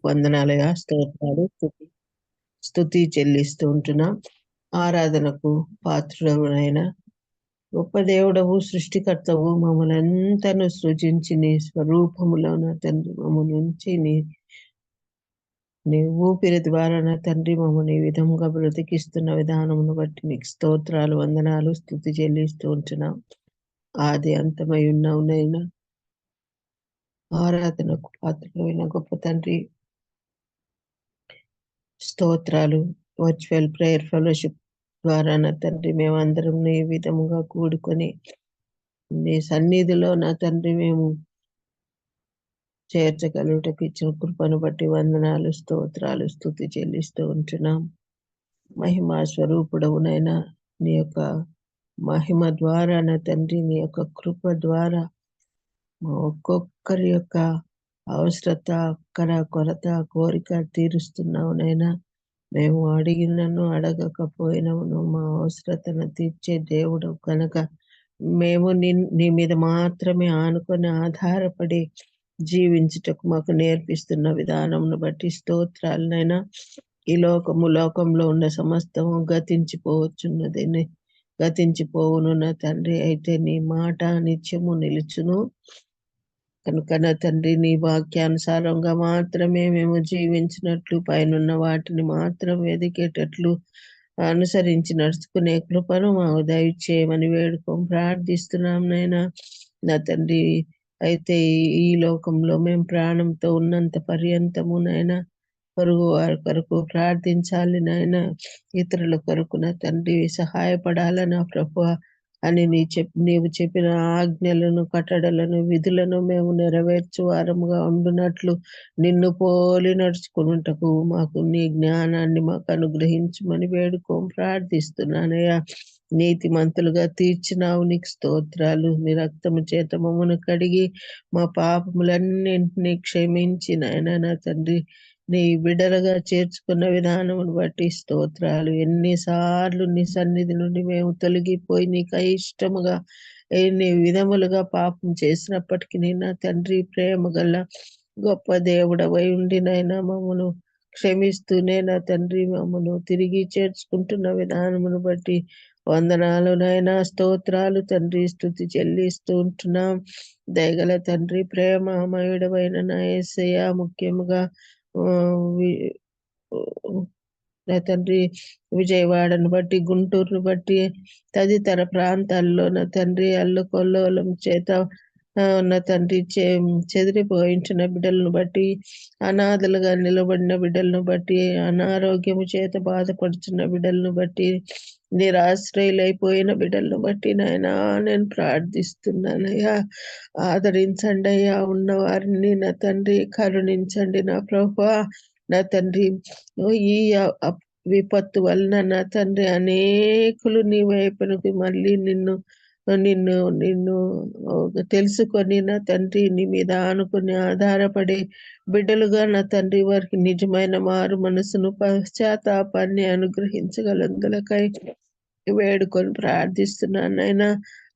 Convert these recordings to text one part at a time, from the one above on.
వందనాలయ స్తోత్రాలు స్తుతి చెల్లిస్తూ ఉంటున్నాం. ఆరాధనకు పాత్రుడవునైన గొప్ప దేవుడవు, సృష్టికర్తవు, మమ్మల్ని అంతను సృజించి నీ స్వరూపములో నా తండ్రి మమ్మల్ని ఉంచి నీ ఊపిరి ద్వారా నా తండ్రి మమ్మల్ని ఈ విధంగా బ్రతికిస్తున్న విధానమును బట్టి నీకు స్తోత్రాలు, వందనాలు, స్తుతి చెల్లిస్తూ ఉంటున్నాం. ఆది అంతమై ఉన్నావునైనా ఆరాధనకు పాత్రుడైన గొప్ప తండ్రి స్తోత్రాలు. వర్చువల్ ప్రేయర్ ఫెలోషిప్ ద్వారా నా తండ్రి మేమందరం ఈ విధముగా కూడుకొని నీ సన్నిధిలో నా తండ్రి మేము చేర్చగలుగుటకు ఇచ్చిన కృపను బట్టి వందనాలు, స్తోత్రాలు, స్తుతి చెల్లిస్తూ ఉంటున్నాం. మహిమా స్వరూపుడవునైనా నీ యొక్క మహిమ ద్వారా నా తండ్రి నీ యొక్క కృప ద్వారా మా ఒక్కొక్కరి యొక్క అవసరత, అక్కర, కొరత, కోరిక తీరుస్తున్నావునైనా. మేము అడిగినను అడగకపోయినను మా అవసరతను తీర్చే దేవుడు కనుక మేము నీ మీద మాత్రమే ఆనుకొని ఆధారపడి జీవించుటకు మాకు నేర్పిస్తున్న విధానంను బట్టి స్తోత్రాలనైనా. ఈ లోకంలో ఉన్న సమస్తము గతించిపోవచ్చున్నది, గతించిపోవును నా తండ్రి. అయితే నీ మాట నిత్యము నిలుచును కనుక నా తండ్రి నీ వాక్యానుసారంగా మాత్రమే మేము జీవించినట్లు, పైనున్న వాటిని మాత్రం వెదికేటట్లు అనుసరించి నడుచుకునే కృపను మాకు దయచేయమని ప్రార్థిస్తున్నాం నైనా నా తండ్రి. అయితే ఈ లోకంలో మేము ప్రాణంతో ఉన్నంత పర్యంతమునైనా పొరుగు వారి కొరకు ప్రార్థించాలి నాయన, ఇతరుల కొరకు నా తండ్రి సహాయపడాలని ప్రభువా అని నీవు చెప్పిన ఆజ్ఞలను, కట్టడలను, విధులను మేము నెరవేర్చు వారముగా ఉండునట్లు నిన్ను పోలి నడుచుకున్నటకు మాకు నీ జ్ఞానాన్ని మాకు అనుగ్రహించమని ప్రార్థిస్తున్నానయ్యా. నీతిమంతులుగా తీర్చినావు, నీకు స్తోత్రాలు. నీ రక్తము చేత మమ్మను కడిగి మా పాపములన్నింటినీ క్షమించి నాయన నా తండ్రి నీ బిడ్డలుగా చేర్చుకున్న విధానమును బట్టి స్తోత్రాలు. ఎన్నిసార్లు నీ సన్నిధి నుండి మేము తొలగిపోయి నీకు అయిష్టముగా ఎన్ని విధములుగా పాపం చేసినప్పటికీ నా తండ్రి ప్రేమ గల గొప్ప దేవుడవై ఉండినైనా మమ్మను క్షమిస్తూనే నా తండ్రి మమ్మను తిరిగి చేర్చుకుంటున్న విధానమును బట్టి వందనాలు నాయనా, స్తోత్రాలు తండ్రి, స్తుతి చెల్లిస్తూ ఉంటున్నాం. దయగల తండ్రి, ప్రేమమయుడవైన నా యేసయ్య, ముఖ్యముగా నా తండ్రి విజయవాడను బట్టి, గుంటూరును బట్టి, తదితర ప్రాంతాల్లో నా తండ్రి అల్లుకొల్లోలం చేత నా తండ్రి చెదిరిపోయించిన బిడ్డలను బట్టి, అనాథలుగా నిలబడిన బిడ్డలను బట్టి, అనారోగ్యము చేత బాధపడుచున్న బిడ్డలను బట్టి, నిరాశ్రయులైపోయిన బిడ్డలను బట్టి నాయనా నేను ప్రార్థిస్తున్నానయ్యా. ఆదరించండి అయ్యా, ఉన్న వారిని నా తండ్రి కరుణించండి నా ప్రభువా. నా తండ్రి ఈ విపత్తు వలన నా తండ్రి అనేకులు నీ వైపునకు మళ్ళీ నిన్ను నిన్ను నిన్ను తెలుసుకొని నా తండ్రి నీ మీద ఆనుకొని ఆధారపడే బిడ్డలుగా నా తండ్రి వారికి నిజమైన మారు మనసును, పశ్చాత్తాపాన్ని అనుగ్రహించగలందులకై వేడుకొని ప్రార్థిస్తున్నానైనా.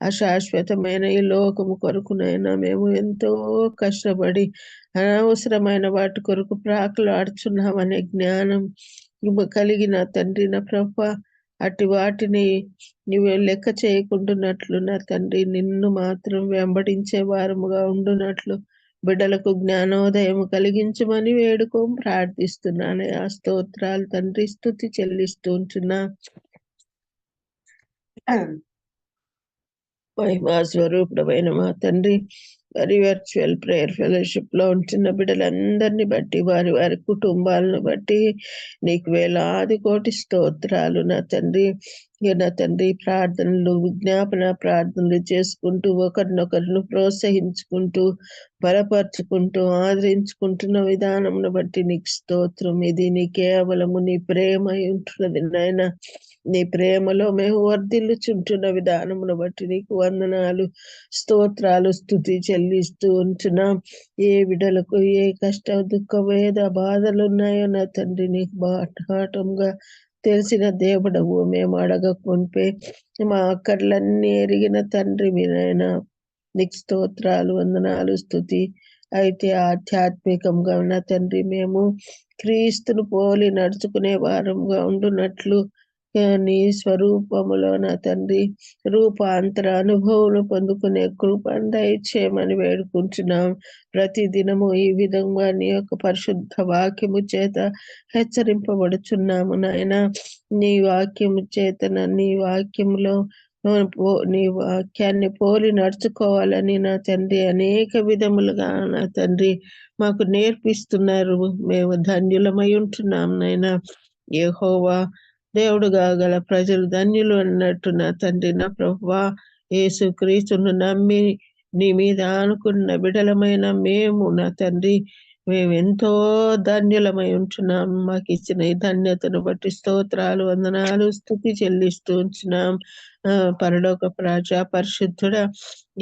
అశాశ్వతమైన ఈ లోకము కొరకునైనా మేము ఎంతో కష్టపడి అనవసరమైన వాటి కొరకు ప్రాకులాడుచున్నామనే జ్ఞానం కలిగిన తండ్రి నా ప్రభ, అటు వాటిని నువ్వు లెక్క చేయకుండానట్లు నా తండ్రి నిన్ను మాత్రం వెంబడించే వారముగా ఉండునట్లు బిడ్డలకు జ్ఞానోదయం కలిగించమని ప్రార్థిస్తున్నాను. ఆ స్తోత్రాలు తండ్రి, స్తుతి చెల్లిస్తూ ఉంటున్నా. మహిమా స్వరూపుడమైన మా తండ్రి, మరి వర్చువల్ ప్రేయర్ ఫెలోషిప్ లో ఉంటున్న బిడ్డలందరినీ బట్టి, వారి వారి కుటుంబాలను బట్టి నీకు వేలాది కోటి స్తోత్రాలు నా తండ్రి. నా తండ్రి ప్రార్థనలు, విజ్ఞాపన ప్రార్థనలు చేసుకుంటూ ఒకరినొకరిని ప్రోత్సహించుకుంటూ బలపరుచుకుంటూ ఆదరించుకుంటున్న విధానమును బట్టి నీకు స్తోత్రం. ఇది నీ కేవలము నీ ప్రేమ ఉంటున్నది నాయన. నీ ప్రేమలో మేము వర్ధిల్లుచుంటున్న విధానమును బట్టి నీకు వందనాలు, స్తోత్రాలు, స్తుతి చెల్లిస్తూ ఉంటున్నాం. ఏ బిడ్డలకు ఏ కష్ట, దుఃఖ, వేద, బాధలు ఉన్నాయో నా తండ్రి నీకు బాటంగా తెలిసిన దేవుడవు. మేము అడగకుంపే మా అక్కర్లన్నీ ఎరిగిన తండ్రి మీరైనా నీకు స్తోత్రాలు, వందనాలు, స్తుతి అయితే ఆధ్యాత్మికంగా నా తండ్రి మేము క్రీస్తును పోలి నడుచుకునే వారంగా ఉండునట్లు నీ స్వరూపములో నా తండ్రి రూపాంతర అనుభవం పొందుకునే కృపను దయచేయమని వేడుకుంటున్నాం. ప్రతి దినము ఈ విధంగా నీ యొక్క పరిశుద్ధ వాక్యము చేత హెచ్చరింపబడుచున్నాము నాయన. నీ వాక్యము చేతన నీ వాక్యములో నీ వాక్యాన్ని పోలి నడుచుకోవాలని నా తండ్రి అనేక విధములుగా నా తండ్రి మాకు నేర్పిస్తున్నారు. మేము ధన్యులమై ఉంటున్నాం నాయన. యెహోవా దేవుడుగా గల ప్రజలు ధన్యులు అన్నట్టు నా తండ్రి నా ప్రభువా యేసుక్రీస్తును నమ్మి నీ మీద ఆనుకున్న బిడలమైన మేము నా తండ్రి మేము ఎంతో ధన్యులమై ఉంటున్నాం. మాకు ఇచ్చిన ఈ ధన్యతను బట్టి స్తోత్రాలు వందనాలు స్తుతి చెల్లిస్తూ ఉంటున్నాం. పరలోక రాజా పరిశుద్ధుడా,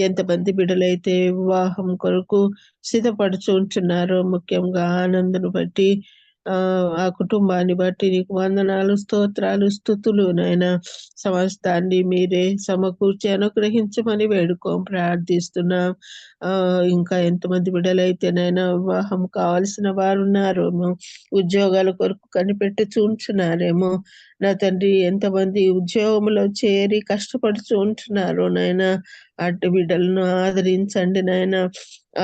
ఎంతమంది బిడ్డలైతే వివాహం కొరకు సిద్ధపడుచు ఉంటున్నారో ముఖ్యంగా ఆనందను బట్టి ఆ కుటుంబాన్ని బట్టి నీకు వందనాలు స్తోత్రాలు స్తుతులు నాయన. సమస్తాన్ని మీరే సమకూర్చి అనుగ్రహించమని ప్రార్థిస్తున్నాం. ఇంకా ఎంతమంది బిడ్డలైతేనైనా వివాహం కావాల్సిన వారు ఉన్నారో, ఉద్యోగాల కొరకు కనిపెట్టి చూంచున్నారేమో నా తండ్రి. ఎంతమంది ఉద్యోగంలో చేరి కష్టపడుతూ ఉంటున్నారు నాయన, అటు బిడ్డలను ఆదరించండి నాయన.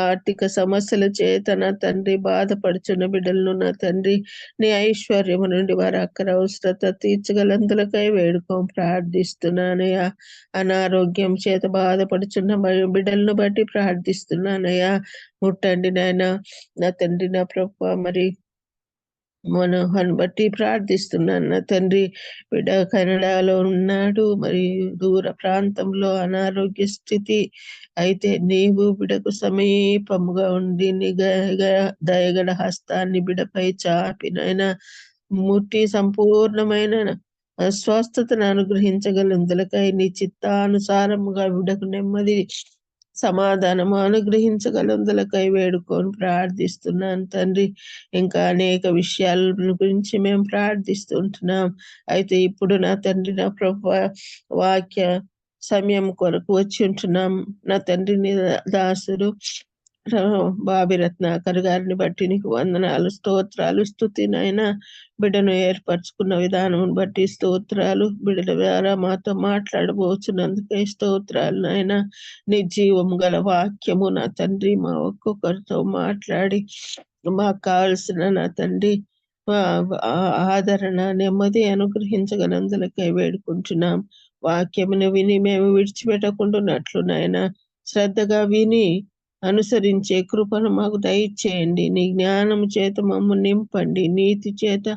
ఆర్థిక సమస్యల చేత నా తండ్రి బాధపడుచున్న బిడ్డలను నా తండ్రి నీ ఐశ్వర్యము నుండి వారి అక్కర అవసరత తీర్చగలందులకై ప్రార్థిస్తున్నానయ్యా. అనారోగ్యం చేత బాధపడుచున్న బిడ్డలను బట్టి ప్రార్థిస్తున్నానయ్యా. ముట్టండి నాయన నా తండ్రి నా ప్రభు. మరి మనోహన్ బట్టి ప్రార్థిస్తున్నాను నా తండ్రి. బిడ్డ కెనడాలో ఉన్నాడు, మరి దూర ప్రాంతంలో అనారోగ్య స్థితి. అయితే నీవు బిడకు సమీపముగా ఉండి దయగల హస్తాన్ని బిడపై చాపినైనా ముట్టి సంపూర్ణమైన స్వస్థతను అనుగ్రహించగలందులకై నీ చిత్తానుసారముగా బిడకు నెమ్మది సమాధానము అనుగ్రహించగలందులకై ప్రార్థిస్తున్నాను తండ్రి. ఇంకా అనేక విషయాల గురించి మేము ప్రార్థిస్తుంటున్నాం. అయితే ఇప్పుడు నా తండ్రి నా ప్రభు వాక్య సమయం కొరకు వచ్చి ఉంటున్నాం. నా తండ్రి నీ దాసుడు బాబి రత్నాకర్ గారిని బట్టి నీకు వందనాలు స్తోత్రాలు స్తుతి నాయన. బిడ్డను ఏర్పరచుకున్న విధానం బట్టి స్తోత్రాలు. బిడ్డల ద్వారా మాతో మాట్లాడబోచున్నందుకే స్తోత్రాలు నాయన. నీ జీవము గల వాక్యము నా తండ్రి మా ఒక్కొక్కరితో మాట్లాడి మాకు కావలసిన నా తండ్రి ఆదరణ నెమ్మది అనుగ్రహించగలందులకై వేడుకుంటున్నాం. వాక్యమును విని మేము విడిచిపెట్టకుండానట్లు నాయన శ్రద్ధగా విని అనుసరించే కృపను మాకు దయచేయండి. నీ జ్ఞానము చేత మమ్మల్ని నింపండి, నీతి చేత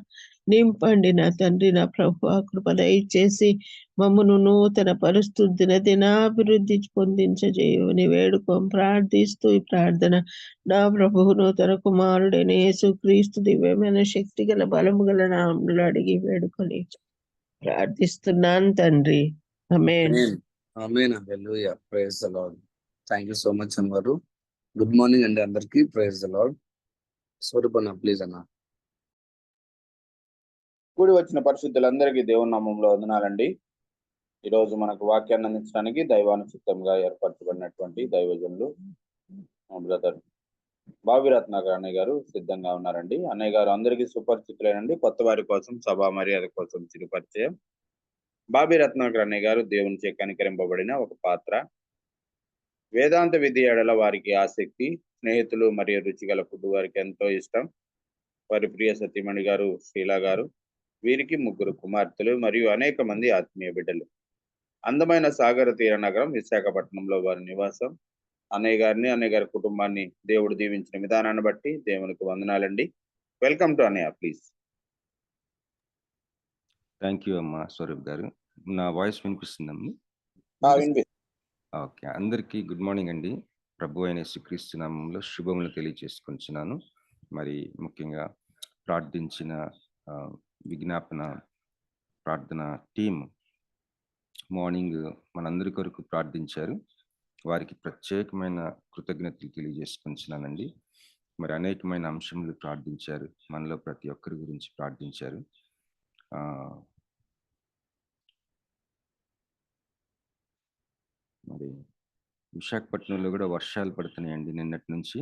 నింపండి నా తండ్రి నా ప్రభు. కృప దయచేసి మమ్మను నూతన పరిస్థితిన దినాభివృద్ధి పొందించజేయని ప్రార్థిస్తూ ఈ ప్రార్థన నా ప్రభువు నూతన కుమారుడైన యేసుక్రీస్తు దివ్యమైన శక్తి గల బలము గల నామములో అడిగి వేడుకొని ప్రార్థిస్తున్నాను తండ్రి. ఆమేన్. ఆమేన్. హల్లెలూయా. Praise the lord. Thank you so much అన్నారు. గుడ్ మార్నింగ్ అండి అందరికి. Praise the lord. స్వరూపన్న ప్లీజ్ అన్న. కూడి వచ్చిన పరిశుద్ధులందరికీ దేవుని నామంలో వందనాలండి. ఈరోజు మనకు వాక్యాన్ని అందించడానికి దైవానుచిత్తంగా ఏర్పరచబడినటువంటి దైవజనులు బ్రదర్ బాబి రత్నాకర్ అన్నయ్య గారు సిద్ధంగా ఉన్నారండి. అన్నయ్య గారు అందరికీ సుపరిచితులేనండి. కొత్త వారి కోసం సభా మర్యాద కోసం చిరు పరిచయం. బాబి రత్నాకర్ అన్నయ్య గారు దేవునిచే కనికరింపబడిన ఒక పాత్ర. వేదాంత విద్య ఎడల వారికి ఆసక్తి, స్నేహితులు మరియు రుచిగల ఫుడ్ వారికి ఎంతో ఇష్టం. వారి ప్రియ సతీమణి గారు శ్రీలా గారు, వీరికి 3 కుమార్తెలు మరియు అనేక మంది ఆత్మీయ బిడ్డలు. అందమైన సాగర తీర నగరం విశాఖపట్నంలో వారి నివాసం. అన్నయ్య గారిని, అన్నయ్య గారి కుటుంబాన్ని దేవుడు దీవించిన విధానాన్ని బట్టి దేవునికి వందనాలండి. వెల్కమ్ టు అన్నయ్య ప్లీజ్. థ్యాంక్ యూ అమ్మా స్వరూప్ గారు. నా వాయిస్ వినిపిస్తుందండి? ఓకే. అందరికీ గుడ్ మార్నింగ్ అండి. ప్రభు అయిన యేసుక్రీస్తు నామములో శుభములు తెలియజేసుకుంటున్నాను. మరి ముఖ్యంగా ప్రార్థించిన విజ్ఞాపన ప్రార్థన టీం మార్నింగ్ మనందరి కొరకు ప్రార్థించారు. వారికి ప్రత్యేకమైన కృతజ్ఞతలు తెలియజేసుకుంటున్నానండి. మరి అనేకమైన అంశములు ప్రార్థించారు. మనలో ప్రతి ఒక్కరి గురించి ప్రార్థించారు. మరి విశాఖపట్నంలో కూడా వర్షాలు పడుతున్నాయండి నిన్నటి నుంచి.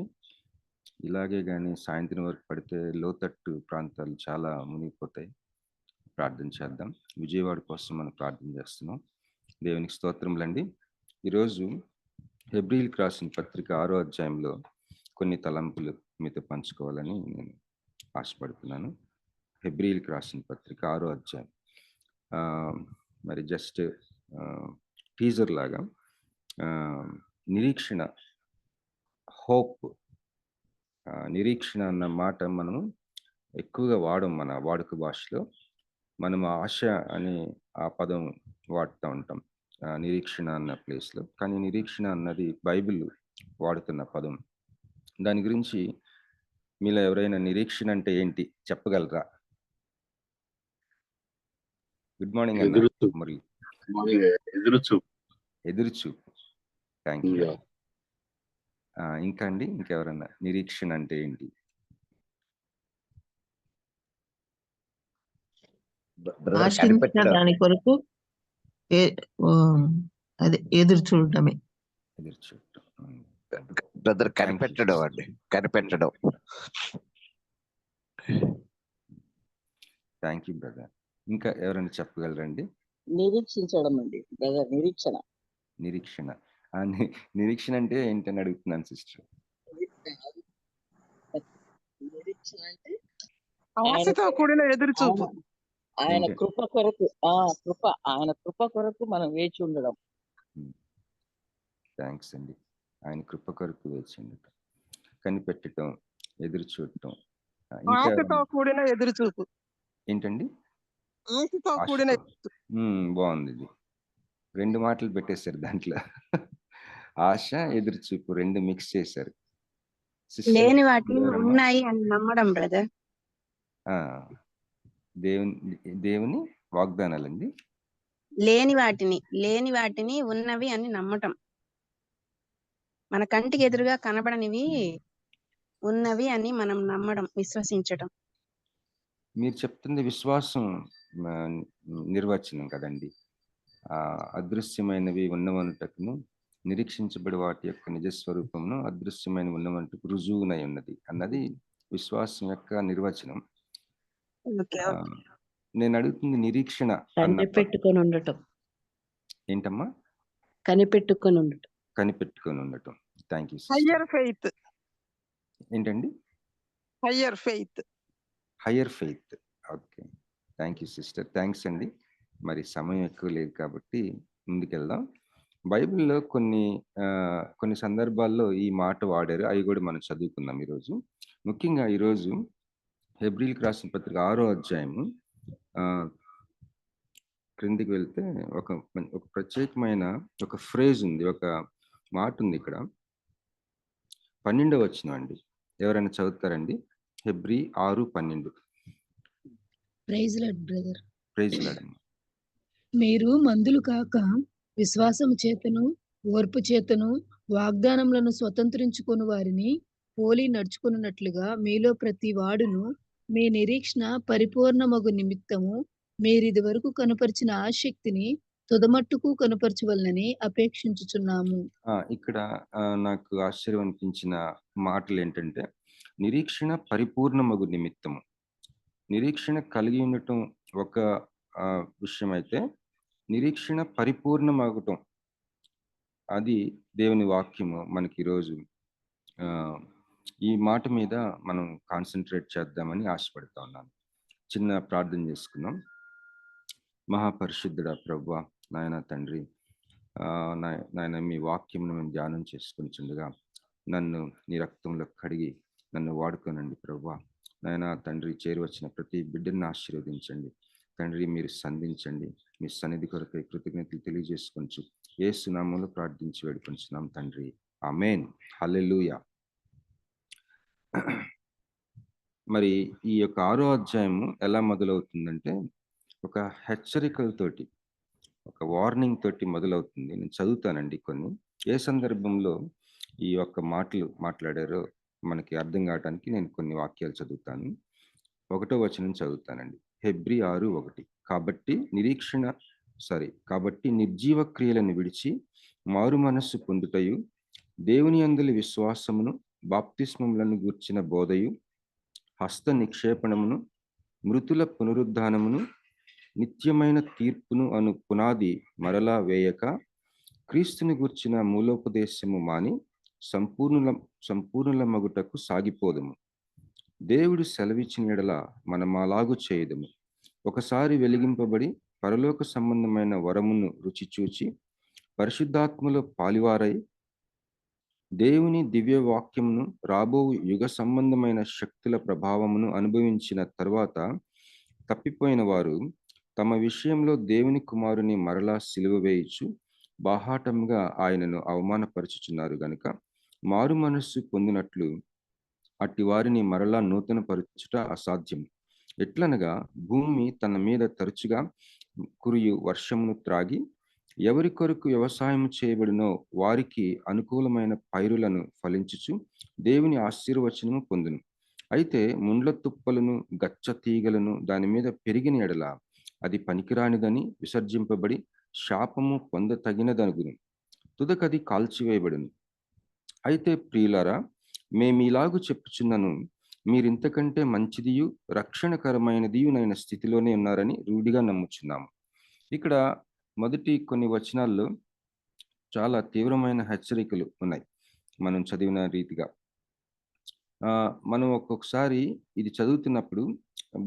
ఇలాగే కానీ సాయంత్రం వరకు పడితే లోతట్టు ప్రాంతాలు చాలా మునిగిపోతాయి. ప్రార్థన చేద్దాం. విజయవాడ కోసం మనం ప్రార్థన చేస్తున్నాం. దేవునికి స్తోత్రములండి. ఈరోజు హెబ్రీయులకు రాసిన పత్రిక 6వ అధ్యాయంలో కొన్ని తలంపులు మీతో పంచుకోవాలని నేను ఆశపడుతున్నాను. హెబ్రీయులకు రాసిన పత్రిక 6వ అధ్యాయం. మరి జస్ట్ టీజర్ లాగా నిరీక్షణ, హోప్, నిరీక్షణ అన్న మాట మనం ఎక్కువగా వాడం మన వాడుక భాషలో. మనం ఆశ అనే ఆ పదం వాడుతూ ఉంటాం నిరీక్షణ అన్న ప్లేస్లో. కానీ నిరీక్షణ అన్నది బైబిల్ వాడుతున్న పదం. దాని గురించి మీలో ఎవరైనా నిరీక్షణ అంటే ఏంటి చెప్పగలరా? గుడ్ మార్నింగ్ అన్న మురళి. ఎదురుచూపు. Thank you. ఇంకా అండి, ఇంకెవరన్నా నిరీక్షణ అంటే ఏంటి? ఆశించిన దాని కొరకు అదే ఎదురు చూడటమే. ఎదురు చూడటం. బ్రదర్ కనిపెట్టడం అండి, కనిపెట్టడం. Thank you brother. ఇంకా ఎవరైనా చెప్పగలరండి? నిరీక్షించడం అండి బ్రదర్. నిరీక్షణ. నిరీక్షణ నిరీక్షణ అంటే ఏంటని అడుగుతున్నాను సిస్టర్. నిరీక్షణ అంటే ఆశతో కూడిన ఎదురు చూపు. ఆయన కృప కొరకు, ఆయన కృప కొరకు మనం వేచి ఉండడం. థ్యాంక్స్ అండి. ఆయన కృప కొరకు వేచి ఉండటం, కనిపెట్టడం, ఎదురు చూడటం. ఆశతో కూడిన ఎదురు చూపు ఏంటండి? ఆశతో కూడిన. బాగుంది. ఇది 2 మాటలు పెట్టేశారు దాంట్లో. ఆశ, ఎదురు చూపు 2 మిక్స్ చేశారు. లేని వాటిని ఉన్నాయి అని నమ్మడం బ్రదర్. దేవుని వాగ్దానాలండి. లేని వాటిని ఉన్నవి అని నమ్మటం. మన కంటికి ఎదురుగా కనబడనివి ఉన్నవి అని మనం నమ్మడం, విశ్వసించడం. మీరు చెప్తుంది విశ్వాసం నిర్వచనం కదండి. అదృశ్యమైనవి ఉన్నవనుటకును, నిరీక్షించబడి వాటి యొక్క నిజస్వరూపమును అదృశ్యమైన ఉన్నవంటకు రుజువునై ఉన్నది అన్నది విశ్వాసం యొక్క నిర్వచనం. నేను అడుగుతుంది నిరీక్షణ. కనిపెట్టుకొని ఉండటం. ఏంటమ్మా? కనిపెట్టుకొని ఉండటం. Thank you. Higher faith. ఏంటండి? Higher faith. Okay, thank you sister. Thanks అండి. మరి సమయం ఎక్కువ లేదు కాబట్టి ముందుకెళ్దాం. బైబిల్లో కొన్ని సందర్భాల్లో ఈ మాట వాడారు. అవి కూడా మనం చదువుకుందాం ఈరోజు. ముఖ్యంగా ఈరోజు హెబ్రీయులకు రాసిన పత్రిక 6వ అధ్యాయము క్రిందికి వెళ్తే ఒక ప్రత్యేకమైన ఒక ఫ్రేజ్ ఉంది, ఒక మాట ఉంది ఇక్కడ. 12వ వచనం అండి. ఎవరైనా చదువుతారండి? Hebrew 6:12. Praise lord brother. Praise lord. మీరు మందులు కాక విశ్వాసము చేతను ఓర్పు చేతను వాగ్దానములను స్వతంత్రించుకొని వారిని పోలి నడుచుకున్నట్లుగా మీలో ప్రతి వాడును మీ నిరీక్షణ పరిపూర్ణమగు నిమిత్తము మీరిది వరకు కనుపరిచిన ఆసక్తిని తుదమట్టుకు కనుపరచవలనని అపేక్షించుచున్నాము. ఇక్కడ నాకు ఆశ్చర్యం అనిపించిన మాటలు ఏంటంటే, నిరీక్షణ పరిపూర్ణమగు నిమిత్తము. నిరీక్షణ కలిగి ఉండటం ఒక విషయం అయితే, నిరీక్షణ పరిపూర్ణమగటం అది దేవుని వాక్యము మనకి ఈరోజు ఈ మాట మీద మనం కాన్సన్ట్రేట్ చేద్దామని ఆశపడతా ఉన్నాను. చిన్న ప్రార్థన చేసుకుందాం. మహాపరిశుద్ధుడా ప్రభువా, నాయన తండ్రి, నాయన మీ వాక్యంను మేము ధ్యానం చేసుకుంటుండగా నన్ను నీ రక్తంలో కడిగి నన్ను వాడుకోనండి ప్రభువా. నాయన తండ్రి, చేరువచ్చిన ప్రతి బిడ్డను ఆశీర్వదించండి తండ్రి. మీరు సంధించండి. మీ సన్నిధి కొరకై కృతజ్ఞతలు తెలియజేసుకొంచు యేసు నామములో ప్రార్థించి వేడుకొంచున్నాం తండ్రి. ఆమేన్. హల్లెలూయా. మరి ఈ యొక్క 6వ అధ్యాయము ఎలా మొదలవుతుందంటే, ఒక హెచ్చరికలతోటి, ఒక వార్నింగ్ తోటి మొదలవుతుంది. నేను చదువుతానండి కొన్ని. ఏ సందర్భంలో ఈ యొక్క మాటలు మాట్లాడారో మనకి అర్థం కావడానికి నేను కొన్ని వాక్యాలు చదువుతాను. 1వ వచనం చదువుతానండి. హెబ్రీ 6:1. కాబట్టి నిర్జీవ క్రియలను విడిచి మారు మనస్సు పొందుటయు దేవుని యందలి విశ్వాసమును బాప్తిస్మములను గూర్చిన బోధయు, హస్త నిక్షేపణమును, మృతుల పునరుద్ధానమును, నిత్యమైన తీర్పును అను పునాది మరలా వేయక, క్రీస్తుని గూర్చిన మూలోపదేశము మాని సంపూర్ణుల మగుటకు సాగిపోదము. దేవుడు సెలవిచ్చిన ఎడల మనం అలాగు చేయదము. ఒకసారి వెలిగింపబడి పరలోక సంబంధమైన వరమును రుచి చూచి పరిశుద్ధాత్మలో పాలివారై దేవుని దివ్య వాక్యమును రాబో యుగ సంబంధమైన శక్తుల ప్రభావమును అనుభవించిన తరువాత తప్పిపోయిన వారు తమ విషయంలో దేవుని కుమారుని మరలా సిలువ వేయించు బాహాటంగా ఆయనను అవమానపరుచుచున్నారు గనుక మారు మనస్సు పొందినట్లు అట్టి వారిని మరలా నూతన పరుచుట అసాధ్యం. ఎట్లనగా భూమి తన మీద తరచుగా కురియు వర్షమును త్రాగి ఎవరి కొరకు వ్యవసాయం చేయబడినో వారికి అనుకూలమైన పైరులను ఫలించుచు దేవుని ఆశీర్వచనము పొందును. అయితే ముండ్ల తుప్పలను గచ్చ తీగలను దాని మీద పెరిగిన ఎడల అది పనికిరానిదని విసర్జింపబడి శాపము పొందతగినదనుగును, తుదకది కాల్చివేయబడును. అయితే ప్రియులారా, మేమీలాగు చెప్పుచున్నను, మీరింతకంటే మంచిదియు రక్షణకరమైనదియునైన స్థితిలోనే ఉన్నారని రూఢిగా నమ్ముచున్నాము. ఇక్కడ మొదటి కొన్ని వచనాల్లో చాలా తీవ్రమైన హెచ్చరికలు ఉన్నాయి మనం చదివిన రీతిగా. మనం ఒక్కొక్కసారి ఇది చదువుతున్నప్పుడు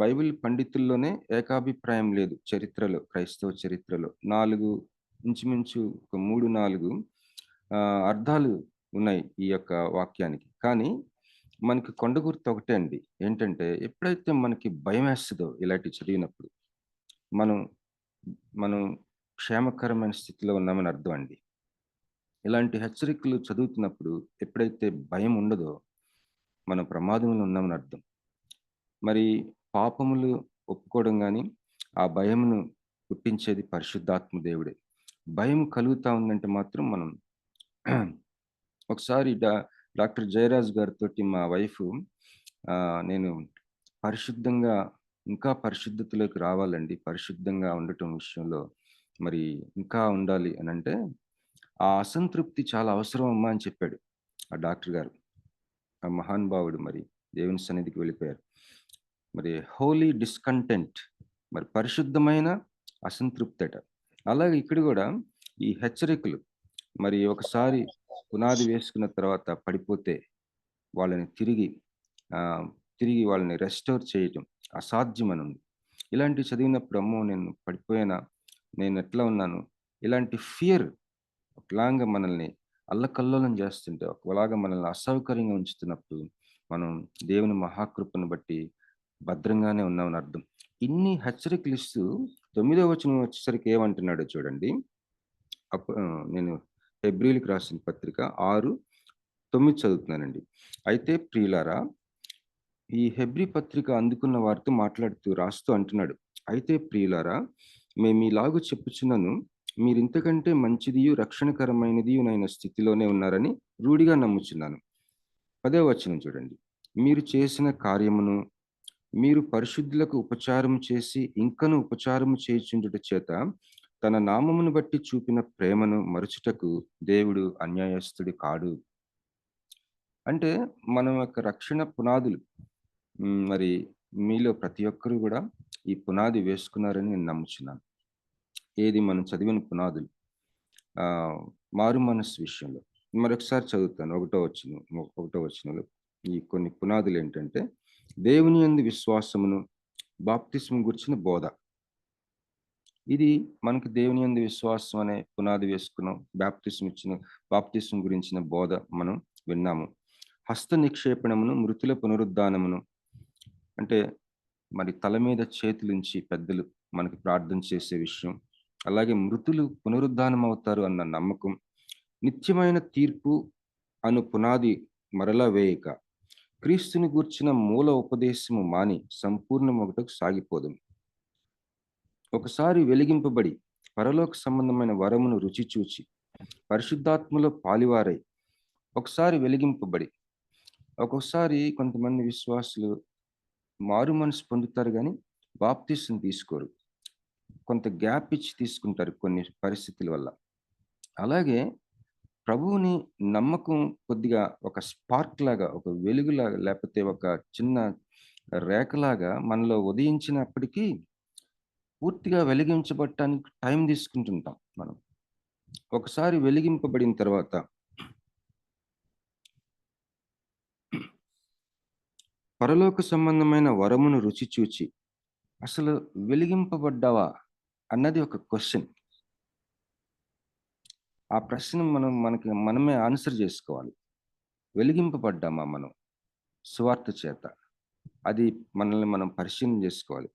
బైబిల్ పండితుల్లోనే ఏకాభిప్రాయం లేదు. చరిత్రలో, క్రైస్తవ చరిత్రలో ఇంచుమించు 3-4 అర్థాలు ఉన్నాయి ఈ యొక్క వాక్యానికి. కానీ మనకి కొండ గుర్తు ఒకటే అండి, ఏంటంటే ఎప్పుడైతే మనకి భయం వేస్తుందో ఇలాంటి చదివినప్పుడు మనం క్షేమకరమైన స్థితిలో ఉన్నామని అర్థం అండి. ఇలాంటి హెచ్చరికలు చదువుతున్నప్పుడు ఎప్పుడైతే భయం ఉండదో మనం ప్రమాదంలో ఉన్నామని అర్థం. మరి పాపములు ఒప్పుకోవడం కానీ ఆ భయమును పుట్టించేది పరిశుద్ధాత్మ దేవుడే. భయం కలుగుతా ఉందంటే మాత్రం మనం ఒకసారి డాక్టర్ జయరాజ్ గారితో మా వైఫ్ నేను పరిశుద్ధంగా ఇంకా పరిశుద్ధతలోకి రావాలండి, పరిశుద్ధంగా ఉండటం విషయంలో మరి ఇంకా ఉండాలి అని అంటే ఆ అసంతృప్తి చాలా అవసరం అమ్మా అని చెప్పాడు ఆ డాక్టర్ గారు. ఆ మహానుభావుడు మరి దేవుని సన్నిధికి వెళ్ళిపోయారు. మరి హోలీ డిస్కంటెంట్, మరి పరిశుద్ధమైన అసంతృప్తి అట. అలాగే ఇక్కడ కూడా ఈ హెచ్చరికలు మరి ఒకసారి పునాది వేసుకున్న తర్వాత పడిపోతే వాళ్ళని తిరిగి వాళ్ళని రెస్టోర్ చేయటం అసాధ్యమని ఉంది. ఇలాంటివి చదివినప్పుడు అమ్మో నేను పడిపోయానా, నేను ఎట్లా ఉన్నాను, ఇలాంటి ఫియర్ ఒకలాగా మనల్ని అల్లకల్లోలం చేస్తుంటే, ఒకలాగా మనల్ని అసౌకర్యంగా ఉంచుతున్నప్పుడు మనం దేవుని మహాకృపను బట్టి భద్రంగానే ఉన్నామని అర్థం. ఇన్ని హెచ్చరికలు ఇస్తూ 9వ వచనం వచ్చేసరికి ఏమంటున్నాడో చూడండి. నేను హెబ్రీయులకు రాసిన పత్రిక 6:9 చదువుతున్నానండి. అయితే ప్రియులారా, ఈ హెబ్రీ పత్రిక అందుకున్న వారితో మాట్లాడుతూ రాస్తూ అంటున్నాడు, అయితే ప్రియులారా, మేమీలాగు చెప్పుచున్నను, మీరింతకంటే మంచిదియు రక్షణకరమైనదియునైన స్థితిలోనే ఉన్నారని రూఢిగా నమ్ముచున్నాను. 10వ వచనం చూడండి. మీరు చేసిన కార్యమును, మీరు పరిశుద్ధులకు ఉపచారం చేసి ఇంకను ఉపచారము చేయుచుండుట చేత తన నామమును బట్టి చూపిన ప్రేమను మరుచుటకు దేవుడు అన్యాయస్తుడు కాడు. అంటే మన యొక్క రక్షణ పునాదులు మరి మీలో ప్రతి ఒక్కరు కూడా ఈ పునాది వేసుకున్నారని నేను నమ్ముచున్నాను. ఏది మనం చదివిన పునాదులు మారు మనస్సు విషయంలో మరొకసారి చదువుతాను. 1వ వచనంలో ఈ కొన్ని పునాదులు ఏంటంటే దేవుని యందు విశ్వాసమును, బాప్తిస్మం గురించిన బోధ. ఇది మనకి దేవుని యందు విశ్వాసం అనే పునాది వేసుకున్నాం. బాప్తిస్మం గురించిన బోధ మనం విన్నాము. హస్త నిక్షేపణమును, మృతుల పునరుద్ధానమును, అంటే మరి తల మీద చేతులుంచి పెద్దలు మనకి ప్రార్థన చేసే విషయం. అలాగే మృతులు పునరుద్ధానం అవుతారు అన్న నమ్మకం. నిత్యమైన తీర్పు అను పునాది మరలా వేయక, క్రీస్తుని గూర్చిన మూల ఉపదేశము మాని సంపూర్ణమొకటకు సాగిపోదుము. ఒకసారి వెలిగింపబడి పరలోక సంబంధమైన వరమును రుచి చూచి పరిశుద్ధాత్మలో పాలివారై, ఒకసారి వెలిగింపబడి, ఒక్కొక్కసారి కొంతమంది విశ్వాసులు మారు మనసు పొందుతారు కానీ బాప్తిస్మం తీసుకోరు, కొంత గ్యాప్ ఇచ్చి తీసుకుంటారు కొన్ని పరిస్థితుల వల్ల. అలాగే ప్రభువుని నమ్మకం కొద్దిగా ఒక స్పార్క్ లాగా, ఒక వెలుగులాగా, లేకపోతే ఒక చిన్న రేఖలాగా మనలో ఉదయించినప్పటికీ పూర్తిగా వెలిగించబడటానికి టైం తీసుకుంటుంటాం మనం. ఒకసారి వెలిగింపబడిన తర్వాత పరలోక సంబంధమైన వరమును రుచి చూచి అసలు వెలిగింపబడ్డావా అన్నది ఒక క్వశ్చన్. ఆ ప్రశ్న మనమే ఆన్సర్ చేసుకోవాలి. వెలిగింపబడ్డామా మనం సువార్త చేత? అది మనల్ని మనం పరిశీలన చేసుకోవాలి.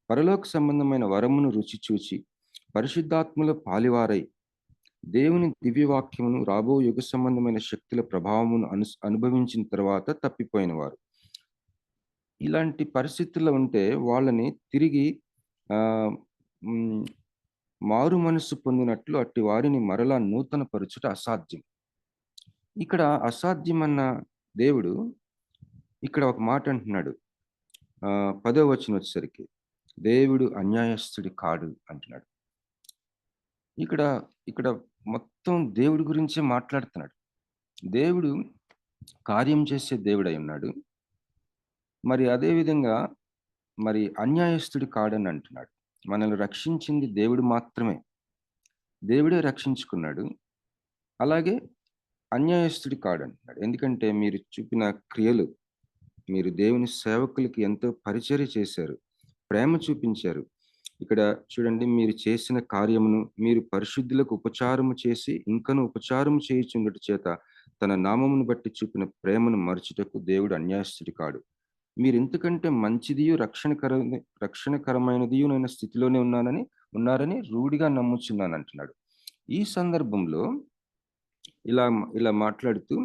పరలోక సంబంధమైన వరమును రుచి చూచి పరిశుద్ధాత్మల పాలివారై దేవుని దివ్యవాక్యమును రాబో యుగ సంబంధమైన శక్తుల ప్రభావమును అనుభవించిన తర్వాత తప్పిపోయిన వారు. ఇలాంటి పరిస్థితుల్లో ఉంటే వాళ్ళని తిరిగి మారు మనసు పొందినట్లు అట్టి వారిని మరలా నూతన పరుచుట అసాధ్యం. ఇక్కడ అసాధ్యమన్న దేవుడు ఇక్కడ ఒక మాట అంటున్నాడు. 10వ వచనం వచ్చేసరికి దేవుడు అన్యాయస్తుడి కాడు అంటున్నాడు. ఇక్కడ మొత్తం దేవుడి గురించే మాట్లాడుతున్నాడు. దేవుడు కార్యం చేసే దేవుడై ఉన్నాడు. మరి అదేవిధంగా మరి అన్యాయస్తుడి కాడని అంటున్నాడు. మనల్ని రక్షించింది దేవుడు మాత్రమే. దేవుడే రక్షించుకున్నాడు. అలాగే అన్యాయస్తుడి కాడంటున్నాడు. ఎందుకంటే మీరు చూపిన క్రియలు, మీరు దేవుని సేవకులకి ఎంతో పరిచర్య చేశారు, ప్రేమ చూపించారు. ఇక్కడ చూడండి, మీరు చేసిన కార్యమును మీరు పరిశుద్ధులకు ఉపచారము చేసి ఇంకను ఉపచారము చేయుచుండుట చేత తన నామమును బట్టి చూపిన ప్రేమను మరచుటకు దేవుడు అన్యాయస్తుడి కాడు. మీరు ఎంతకంటే మంచిదియు రక్షణకరమైనదియు నేను స్థితిలోనే ఉన్నారని రూఢిగా నమ్ముచున్నాను అంటున్నాడు. ఈ సందర్భంలో ఇలా మాట్లాడుతూ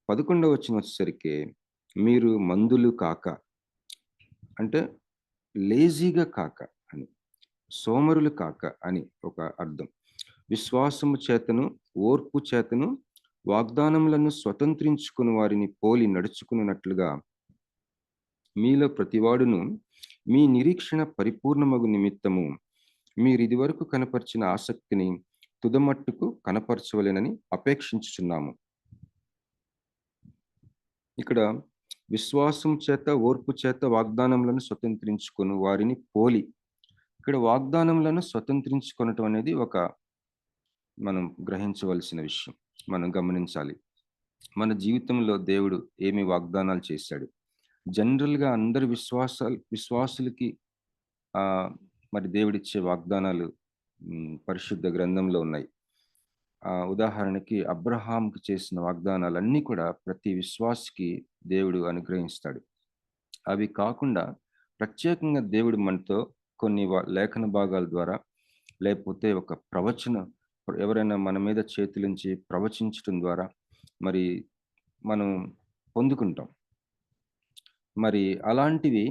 11వ వచనం వచ్చేసరికి మీరు మందులు కాక, అంటే లేజీగా కాక అని, సోమరులు కాక అని ఒక అర్థం. విశ్వాసము చేతను ఓర్పు చేతను వాగ్దానములను స్వతంత్రించుకుని వారిని పోలి నడుచుకున్నట్లుగా మీలో ప్రతివాడును మీ నిరీక్షణ పరిపూర్ణమగు నిమిత్తము మీరు ఇదివరకు కనపరిచిన ఆసక్తిని తుదమట్టుకు కనపరచవలెనని అపేక్షించుచున్నాము. ఇక్కడ విశ్వాసం చేత ఓర్పు చేత వాగ్దానములను స్వతంత్రించుకొని వారిని పోలి, ఇక్కడ వాగ్దానములను స్వతంత్రించుకొనటం అనేది ఒక మనం గ్రహించవలసిన విషయం, మనం గమనించాలి. మన జీవితంలో దేవుడు ఏమి వాగ్దానాలు చేశాడు? జనరల్గా అందరి విశ్వాసులకి మరి దేవుడిచ్చే వాగ్దానాలు పరిశుద్ధ గ్రంథంలో ఉన్నాయి. ఉదాహరణకి అబ్రహాంకి చేసిన వాగ్దానాలన్నీ కూడా ప్రతి విశ్వాసికి దేవుడు అనుగ్రహిస్తాడు. అవి కాకుండా ప్రత్యేకంగా దేవుడు మనతో కొన్ని లేఖన భాగాల ద్వారా, లేకపోతే ఒక ప్రవచన, ఎవరైనా మన మీద చేతులుంచి ప్రవచించడం ద్వారా మరి మనం పొందుకుంటాం. మరి అలాంటివి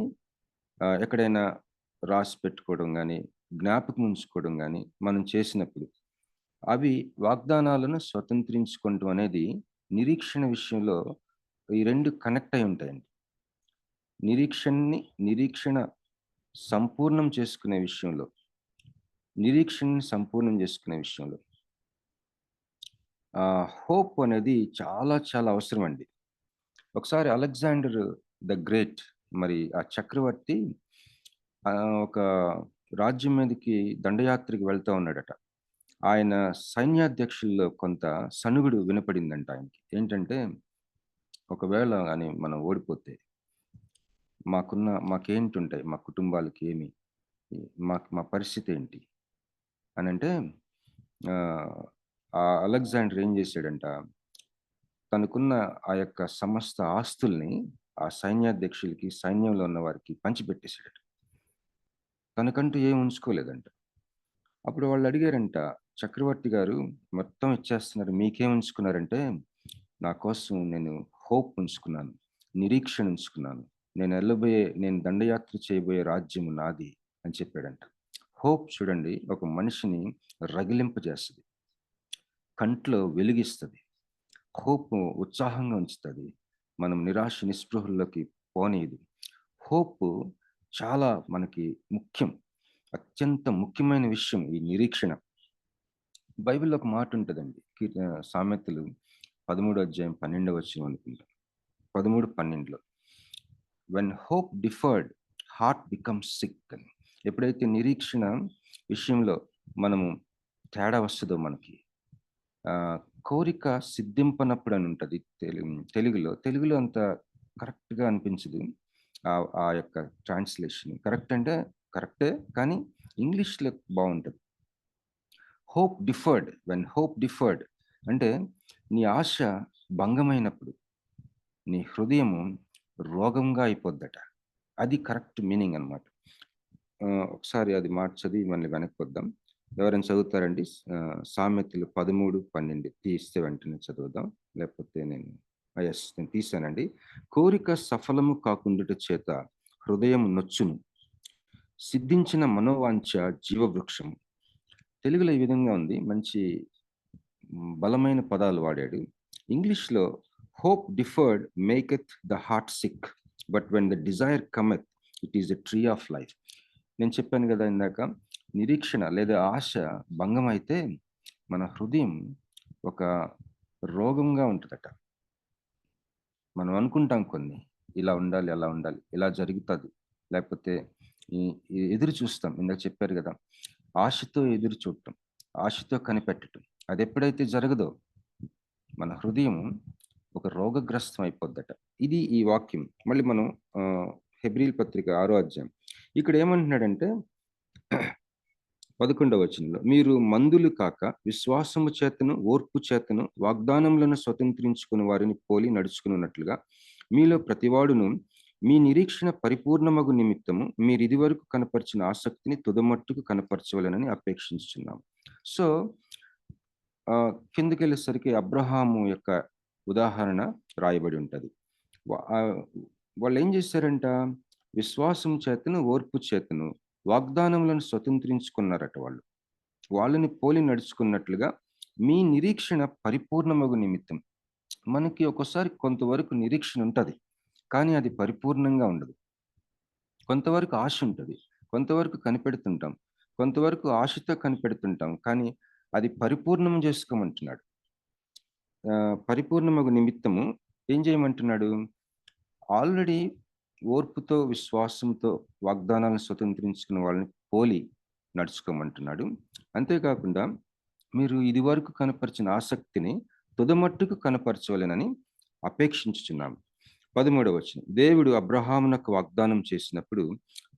ఎక్కడైనా రాసి పెట్టుకోవడం కానీ, జ్ఞాపకం ఉంచుకోవడం కానీ మనం చేసినప్పుడు అవి వాగ్దానాలను స్వతంత్రించుకోవడం అనేది నిరీక్షణ విషయంలో ఈ రెండు కనెక్ట్ అయి ఉంటాయండి. నిరీక్షణ సంపూర్ణం చేసుకునే విషయంలో, నిరీక్షణని సంపూర్ణం చేసుకునే విషయంలో హోప్ అనేది చాలా చాలా అవసరం అండి. ఒకసారి అలెగ్జాండర్ ద గ్రేట్, మరి ఆ చక్రవర్తి ఒక రాజ్యం మీదకి దండయాత్రకి వెళ్తూ ఉన్నాడట. ఆయన సైన్యాధ్యక్షుల్లో కొంత సనుగుడు వినపడిందంట ఆయనకి. ఏంటంటే, ఒకవేళ అని మనం ఓడిపోతే మాకేంటుంటాయి, మా కుటుంబాలకి ఏమి, మా పరిస్థితి ఏంటి అని అంటే, ఆ అలెగ్జాండర్ ఏం చేశాడంట, తనకున్న ఆ యొక్క సమస్త ఆస్తుల్ని ఆ సైన్యాధ్యక్షులకి, సైన్యంలో ఉన్న వారికి పంచిపెట్టేశాడట. తనకంటూ ఏం ఉంచుకోలేదంట. అప్పుడు వాళ్ళు అడిగారంట, చక్రవర్తి గారు మొత్తం ఇచ్చేస్తున్నారు, మీకేం ఉంచుకున్నారంటే, నా కోసం నేను హోప్ ఉంచుకున్నాను, నిరీక్షణ ఉంచుకున్నాను, నేను దండయాత్ర చేయబోయే రాజ్యము నాది అని చెప్పాడంట. హోప్ చూడండి, ఒక మనిషిని రగిలింపజేస్తుంది, కంట్లో వెలిగిస్తుంది. హోప్ ఉత్సాహంగా ఉంచుతుంది, మనం నిరాశ నిస్పృహల్లోకి పోనీది. హోప్ చాలా మనకి ముఖ్యం, అత్యంత ముఖ్యమైన విషయం ఈ నిరీక్షణ. బైబిల్లో ఒక మాట ఉంటుందండి, సామెతలు 13:12 అనుకుంటా, 13-12లో, when hope deferred heart becomes sick అని. ఎప్పుడైతే నిరీక్షణ విషయంలో మనము తేడా వస్తుందో మనకి, కోరిక సిద్ధింపనప్పుడు అని ఉంటుంది తెలుగులో అంత కరెక్ట్గా అనిపించదు ఆ యొక్క ట్రాన్స్లేషన్. కరెక్ట్ అంటే కరెక్టే, కానీ ఇంగ్లీష్లో బాగుంటుంది. Hope deferred, when hope deferred అంటే నీ ఆశ భంగమైనప్పుడు నీ హృదయము రోగంగా అయిపోద్దట. అది కరెక్ట్ మీనింగ్ అనమాట. ఒకసారి అది మాట చదివి మళ్ళీ వెనక్కి వద్దాం. ఎవరైనా చదువుతారండి? సామెతలు 13-12 తీస్తే వెంటనే చదువుదాం, లేకపోతే నేను తీసానండి. కోరిక సఫలము కాకుండుట చేత హృదయం నొచ్చును, సిద్ధించిన మనోవాంఛ జీవవృక్షము. తెలుగులో ఈ విధంగా ఉంది, మంచి బలమైన పదాలు వాడాడు. ఇంగ్లీష్లో hope deferred maketh the heart sick, but when the desire cometh it is the tree of life. నేను చెప్పాను కదా ఇందాక, నిరీక్షణ లేదా ఆశ భంగం అయితే మన హృదయం ఒక రోగంగా ఉంటుందట. మనం అనుకుంటాం కొన్ని, ఇలా ఉండాలి, అలా ఉండాలి, ఇలా జరుగుతుంది, లేకపోతే ఎదురు చూస్తాం. ఇందాక చెప్పారు కదా, ఆశతో ఎదురు చూడటం, ఆశతో కనిపెట్టడం. అది ఎప్పుడైతే జరగదో మన హృదయం ఒక రోగగ్రస్తం అయిపోద్దట. ఇది ఈ వాక్యం. మళ్ళీ మనం హెబ్రీల్ పత్రిక 6వ అధ్యాయం ఇక్కడ ఏమంటున్నాడంటే 11వ వచనంలో, మీరు మందులు కాక విశ్వాసము చేతను ఓర్పు చేతను వాగ్దానములను స్వతంత్రించుకుని వారిని పోలి నడుచుకున్నట్లుగా మీలో ప్రతివాడును మీ నిరీక్షణ పరిపూర్ణమగు నిమిత్తము మీరు ఇదివరకు కనపరిచిన ఆసక్తిని తుదమట్టుకు కనపరచవలనని అపేక్షించుచున్నాము. సో కిందకి వెళ్ళేసరికి అబ్రహాము యొక్క ఉదాహరణ రాయబడి ఉంటుంది. వాళ్ళు ఏం చేశారంట? విశ్వాసం చేతను ఓర్పు చేతను వాగ్దానములను స్వతంత్రించుకున్నారట. వాళ్ళని పోలి నడుచుకున్నట్లుగా మీ నిరీక్షణ పరిపూర్ణమగు నిమిత్తం. మనకి ఒక్కోసారి కొంతవరకు నిరీక్షణ ఉంటుంది, కానీ అది పరిపూర్ణంగా ఉండదు. కొంతవరకు ఆశ ఉంటుంది, కొంతవరకు కనిపెడుతుంటాం, కొంతవరకు ఆశతో కనిపెడుతుంటాం, కానీ అది పరిపూర్ణం చేసుకోమంటున్నాడు. పరిపూర్ణమగు నిమిత్తము ఏం చేయమంటున్నాడు? ఆల్రెడీ ఓర్పుతో విశ్వాసంతో వాగ్దానాలను స్వతంత్రించుకున్న వాళ్ళని పోలి నడుచుకోమంటున్నాడు. అంతేకాకుండా మీరు ఇది వరకు కనపరిచిన ఆసక్తిని తుదమట్టుకు కనపరచవలెనని అపేక్షించుచున్నాము. 13వ వచనం, దేవుడు అబ్రహామునకు వాగ్దానం చేసినప్పుడు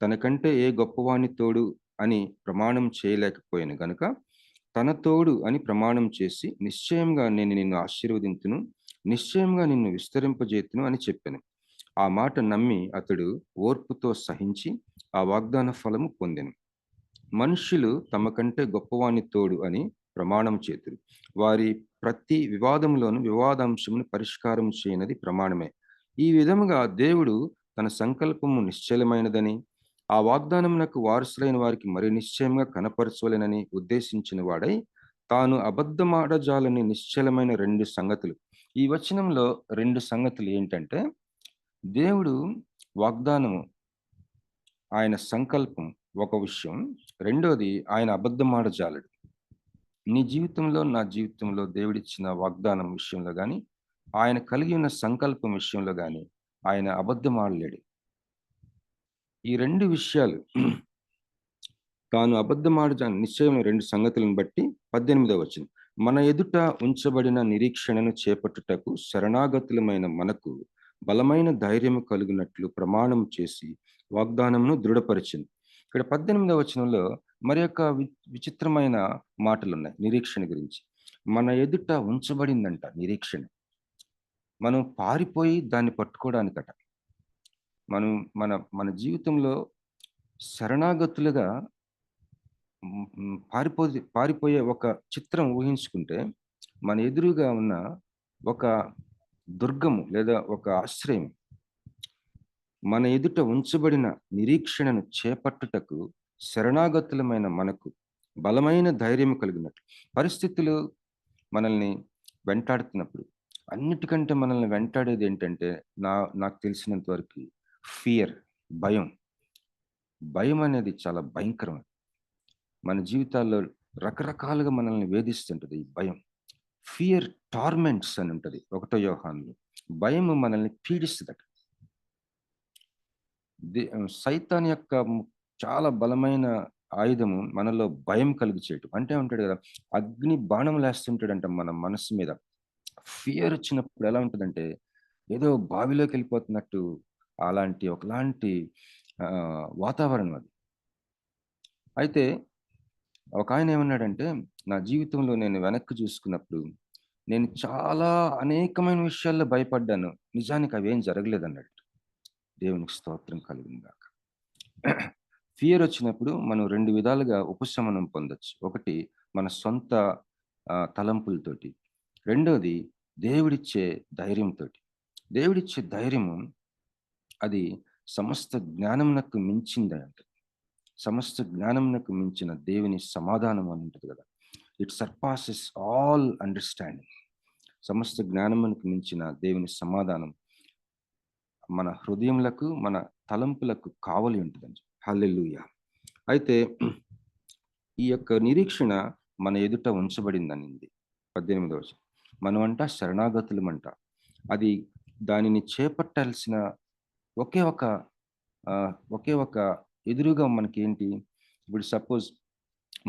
తనకంటే ఏ గొప్పవాని తోడు అని ప్రమాణం చేయలేకపోయాను గనుక తన తోడు అని ప్రమాణం చేసి నిశ్చయంగా నేను నిన్ను ఆశీర్వదింతును, నిశ్చయంగా నిన్ను విస్తరింపజేతును అని చెప్పాను. ఆ మాట నమ్మి అతడు ఓర్పుతో సహించి ఆ వాగ్దాన ఫలము పొందెను. మనుష్యులు తమ కంటే గొప్పవాని తోడు అని ప్రమాణం చేతురు. వారి ప్రతి వివాదంలోను వివాదాంశమును పరిష్కారం చేయనది ప్రమాణమే. ఈ విధముగా దేవుడు తన సంకల్పము నిశ్చలమైనదని, ఆ వాగ్దానమునకు వారసులైన వారికి మరి నిశ్చయంగా కనపరచవలెనని ఉద్దేశించిన వాడై తాను అబద్ధమాడజాలని నిశ్చలమైన 2 సంగతులు. ఈ వచనంలో 2 సంగతులు ఏంటంటే, దేవుడు వాగ్దానము, ఆయన సంకల్పం ఒక విషయం, రెండోది ఆయన అబద్ధమాడజాలడు. నీ జీవితంలో నా జీవితంలో దేవుడిచ్చిన వాగ్దానం విషయంలో కానీ, ఆయన కలిగి ఉన్న సంకల్పం విషయంలో కానీ ఆయన అబద్ధమాడలేడు. ఈ 2 విషయాలు, తాను అబద్ధమాడజాలని నిశ్చయమైన 2 సంగతులను బట్టి 18వ వచనం, మన ఎదుట ఉంచబడిన నిరీక్షణను చేపట్టుటకు శరణాగతులమైన మనకు బలమైన ధైర్యము కలుగునట్లు ప్రమాణం చేసి వాగ్దానమును దృఢపరిచింది. ఇక్కడ 18వ వచనంలో మరి యొక్క విచిత్రమైన మాటలు ఉన్నాయి నిరీక్షణ గురించి. మన ఎదుట ఉంచబడిందంట నిరీక్షణ. మనం పారిపోయి దాన్ని పట్టుకోవడానికట. మనం మన జీవితంలో శరణాగతులుగా పారిపోయే ఒక చిత్రం ఊహించుకుంటే, మన ఎదురుగా ఉన్న ఒక దుర్గము లేదా ఒక ఆశ్రయం, మన ఎదుట ఉంచబడిన నిరీక్షణను చేపట్టుటకు శరణాగతులమైన మనకు బలమైన ధైర్యం కలిగినట్లు. పరిస్థితులు మనల్ని వెంటాడుతున్నప్పుడు అన్నిటికంటే మనల్ని వెంటాడేది ఏంటంటే, నాకు తెలిసినంత వరకు ఫియర్, భయం. భయం అనేది చాలా భయంకరం. మన జీవితాల్లో రకరకాలుగా మనల్ని వేధిస్తుంటది ఈ భయం. ఫియర్ టార్మెంట్స్ అని ఉంటది 1 యోహానులో. భయము మనల్ని పీడిస్తుందట. సైతాన్ యొక్క చాలా బలమైన ఆయుధము మనలో భయం కలుగు చేయటం. అంటే ఉంటాడు కదా, అగ్ని బాణం లేస్తుంటాడంట మన మనసు మీద. ఫియర్ వచ్చినప్పుడు ఎలా ఉంటుందంటే ఏదో బావిలోకి వెళ్ళిపోతున్నట్టు ఒకలాంటి వాతావరణం అది. అయితే ఒక ఆయన ఏమన్నాడంటే, నా జీవితంలో నేను వెనక్కి చూసుకున్నప్పుడు నేను చాలా అనేకమైన విషయాల్లో భయపడ్డాను, నిజానికి అవేం జరగలేదన్నాడు. దేవునికి స్తోత్రం కలుగునుగాక. ఫియర్ వచ్చినప్పుడు మనం 2 విధాలుగా ఉపశమనం పొందొచ్చు. ఒకటి మన సొంత తలంపులతోటి, రెండోది దేవుడిచ్చే ధైర్యంతోటి. దేవుడిచ్చే ధైర్యము అది సమస్త జ్ఞానమునకు మించిందంట. సమస్త జ్ఞానమునకు మించిన దేవుని సమాధానం అని ఉంటుంది కదా, ఇట్ సర్పాసెస్ ఆల్ అండర్స్టాండింగ్. సమస్త జ్ఞానమునకు మించిన దేవుని సమాధానం మన హృదయములకు మన తలంపులకు కావలి ఉంటుందండి. హల్లెలూయా. అయితే ఈ యొక్క నిరీక్షణ మన ఎదుట ఉంచబడిందనింది 18వ వచనం. మనమంట శరణాగతులమంట. అది దానిని చేపట్టాల్సిన ఒకే ఒక ఎదురుగా మనకి ఏంటి, ఇప్పుడు సపోజ్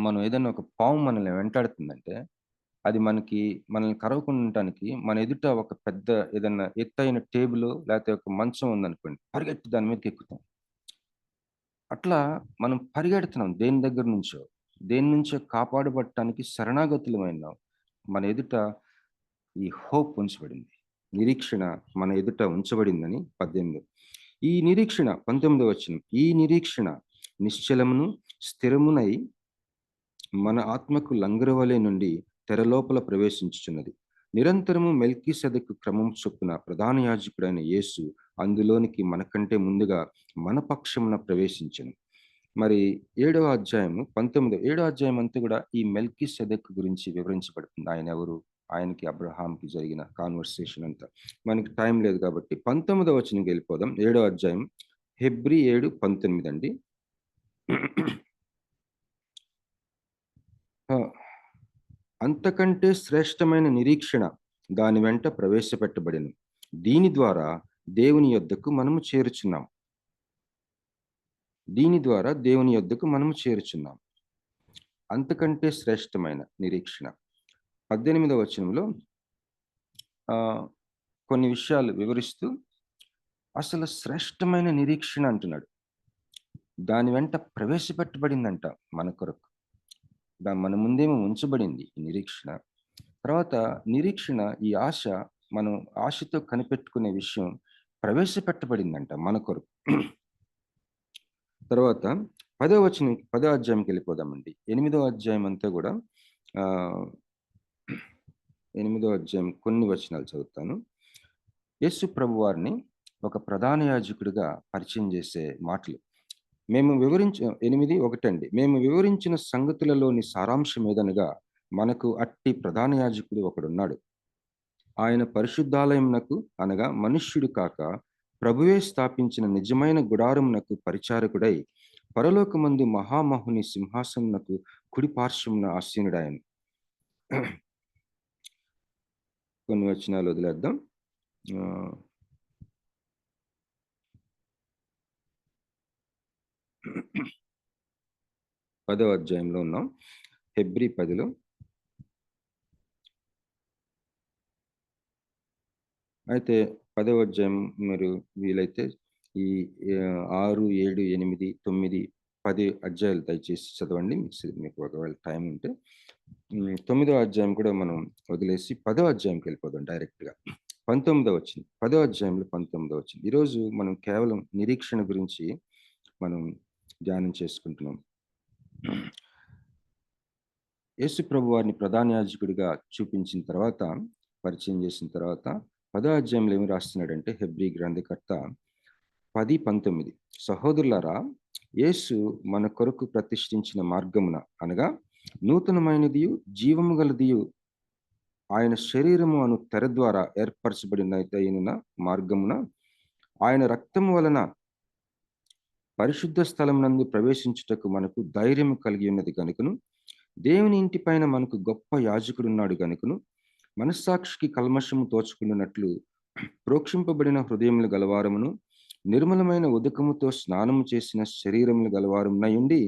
మనం ఏదైనా ఒక పాము మనల్ని వెంటాడుతుందంటే అది మనల్ని కరవకుండా ఉండటానికి మన ఎదుట ఒక పెద్ద ఏదైనా ఎత్తైన టేబుల్ లేకపోతే ఒక మంచం ఉందనుకోండి, పరిగెత్తి దాని మీదకి ఎక్కుతాం. అట్లా మనం పరిగెడుతున్నాం దేని నుంచో కాపాడబడటానికి శరణాగతులమైన మన ఎదుట ఈ హోప్ ఉంచబడింది, నిరీక్షణ మన ఎదుట ఉంచబడిందని 18. ఈ నిరీక్షణ 19వ వచనం, ఈ నిరీక్షణ నిశ్చలమును స్థిరమునై మన ఆత్మకు లంగరవలే నుండి తెరలోపల ప్రవేశించుచున్నది. నిరంతరము మెల్కీసెదెకు క్రమం చొప్పున ప్రధాన యాజకుడైన యేసు అందులోనికి మనకంటే ముందుగా మన పక్షమున ప్రవేశించను. మరి 7వ అధ్యాయము 7వ అధ్యాయం అంతా కూడా ఈ మెల్కీసెదెకు గురించి వివరించబడుతుంది. ఆయన ఎవరు, ఆయనకి అబ్రహాంకి జరిగిన కాన్వర్సేషన్ అంతా. మనకి టైం లేదు కాబట్టి 19వ వచనంకి వెళ్ళిపోదాం. 7వ అధ్యాయం హెబ్రీ 7:19 అండి. అంతకంటే శ్రేష్టమైన నిరీక్షణ దాని వెంట ప్రవేశపెట్టబడిను, దీని ద్వారా దేవుని యొద్దకు మనము చేరుచున్నాం. అంతకంటే శ్రేష్టమైన నిరీక్షణ. 18వ వచనంలో కొన్ని విషయాలు వివరిస్తూ అసలు శ్రేష్టమైన నిరీక్షణ అంటున్నాడు. దాని వెంట ప్రవేశపెట్టబడిందంట మన కొరకు. మన ముందేమో ఉంచబడింది ఈ నిరీక్షణ. తర్వాత నిరీక్షణ, ఈ ఆశ, మనం ఆశతో కనిపెట్టుకునే విషయం ప్రవేశపెట్టబడిందంట మన కొరకు. తర్వాత 10వ అధ్యాయంకి వెళ్ళిపోదామండి. 8వ అధ్యాయం అంతా కూడా 8వ అధ్యాయం కొన్ని వచనాలు చదువుతాను. యేసు ప్రభు వారిని ఒక ప్రధాన యాజకుడిగా పరిచయం చేసే మాటలు. 8:1 అండి. మేము వివరించిన సంగతులలోని సారాంశం ఏదనగా, మనకు అట్టి ప్రధాన యాజకుడు ఒకడున్నాడు. ఆయన పరిశుద్ధాలయమునకు అనగా మనుష్యుడు కాక ప్రభువే స్థాపించిన నిజమైన గుడారమునకు పరిచారకుడై పరలోకమందు మహామహుని సింహాసనమునకు కుడి పార్శ్వమున ఆసీనుడాయన. కొన్ని వచనాలు వదిలేద్దాం. 10వ అధ్యాయంలో ఉన్నాం, హెబ్రీ 10లో. అయితే 10వ అధ్యాయం మీరు వీలైతే ఈ 6, 7, 8, 9, 10 అధ్యాయాలు దయచేసి చదవండి, మీకు ఒకవేళ టైం ఉంటే. 9వ అధ్యాయం కూడా మనం వదిలేసి 10వ అధ్యాయంకి వెళ్ళిపోదాం డైరెక్ట్గా. 19వ వచనం, 10వ అధ్యాయంలో 19వ వచనం. ఈరోజు మనం కేవలం నిరీక్షణ గురించి మనం ధ్యానం చేసుకుంటున్నాం. యేసు ప్రభు వారిని ప్రధాన యాజకుడిగా చూపించిన తర్వాత, పరిచయం చేసిన తర్వాత 10వ అధ్యాయంలో ఏమి రాస్తున్నాడంటే హెబ్రీ గ్రంథకర్త 10:19, సహోదరులారా, యేసు మన కొరకు ప్రతిష్ఠించిన మార్గమున అనగా నూతనమైనదియు జీవము గలదియు ఆయన శరీరము అను తెర ద్వారా ఏర్పరచబడిన మార్గమున ఆయన రక్తము వలన పరిశుద్ధ స్థలం నందు ప్రవేశించుటకు మనకు ధైర్యం కలిగి ఉన్నది కనుకను దేవుని ఇంటి పైన మనకు గొప్ప యాజకుడు ఉన్నాడు గనుకను మనస్సాక్షికి కల్మషము తోచుకున్నట్లు ప్రోక్షింపబడిన హృదయములు గలవారమును నిర్మలమైన ఉదకముతో స్నానము చేసిన శరీరములు గలవారమునయుండి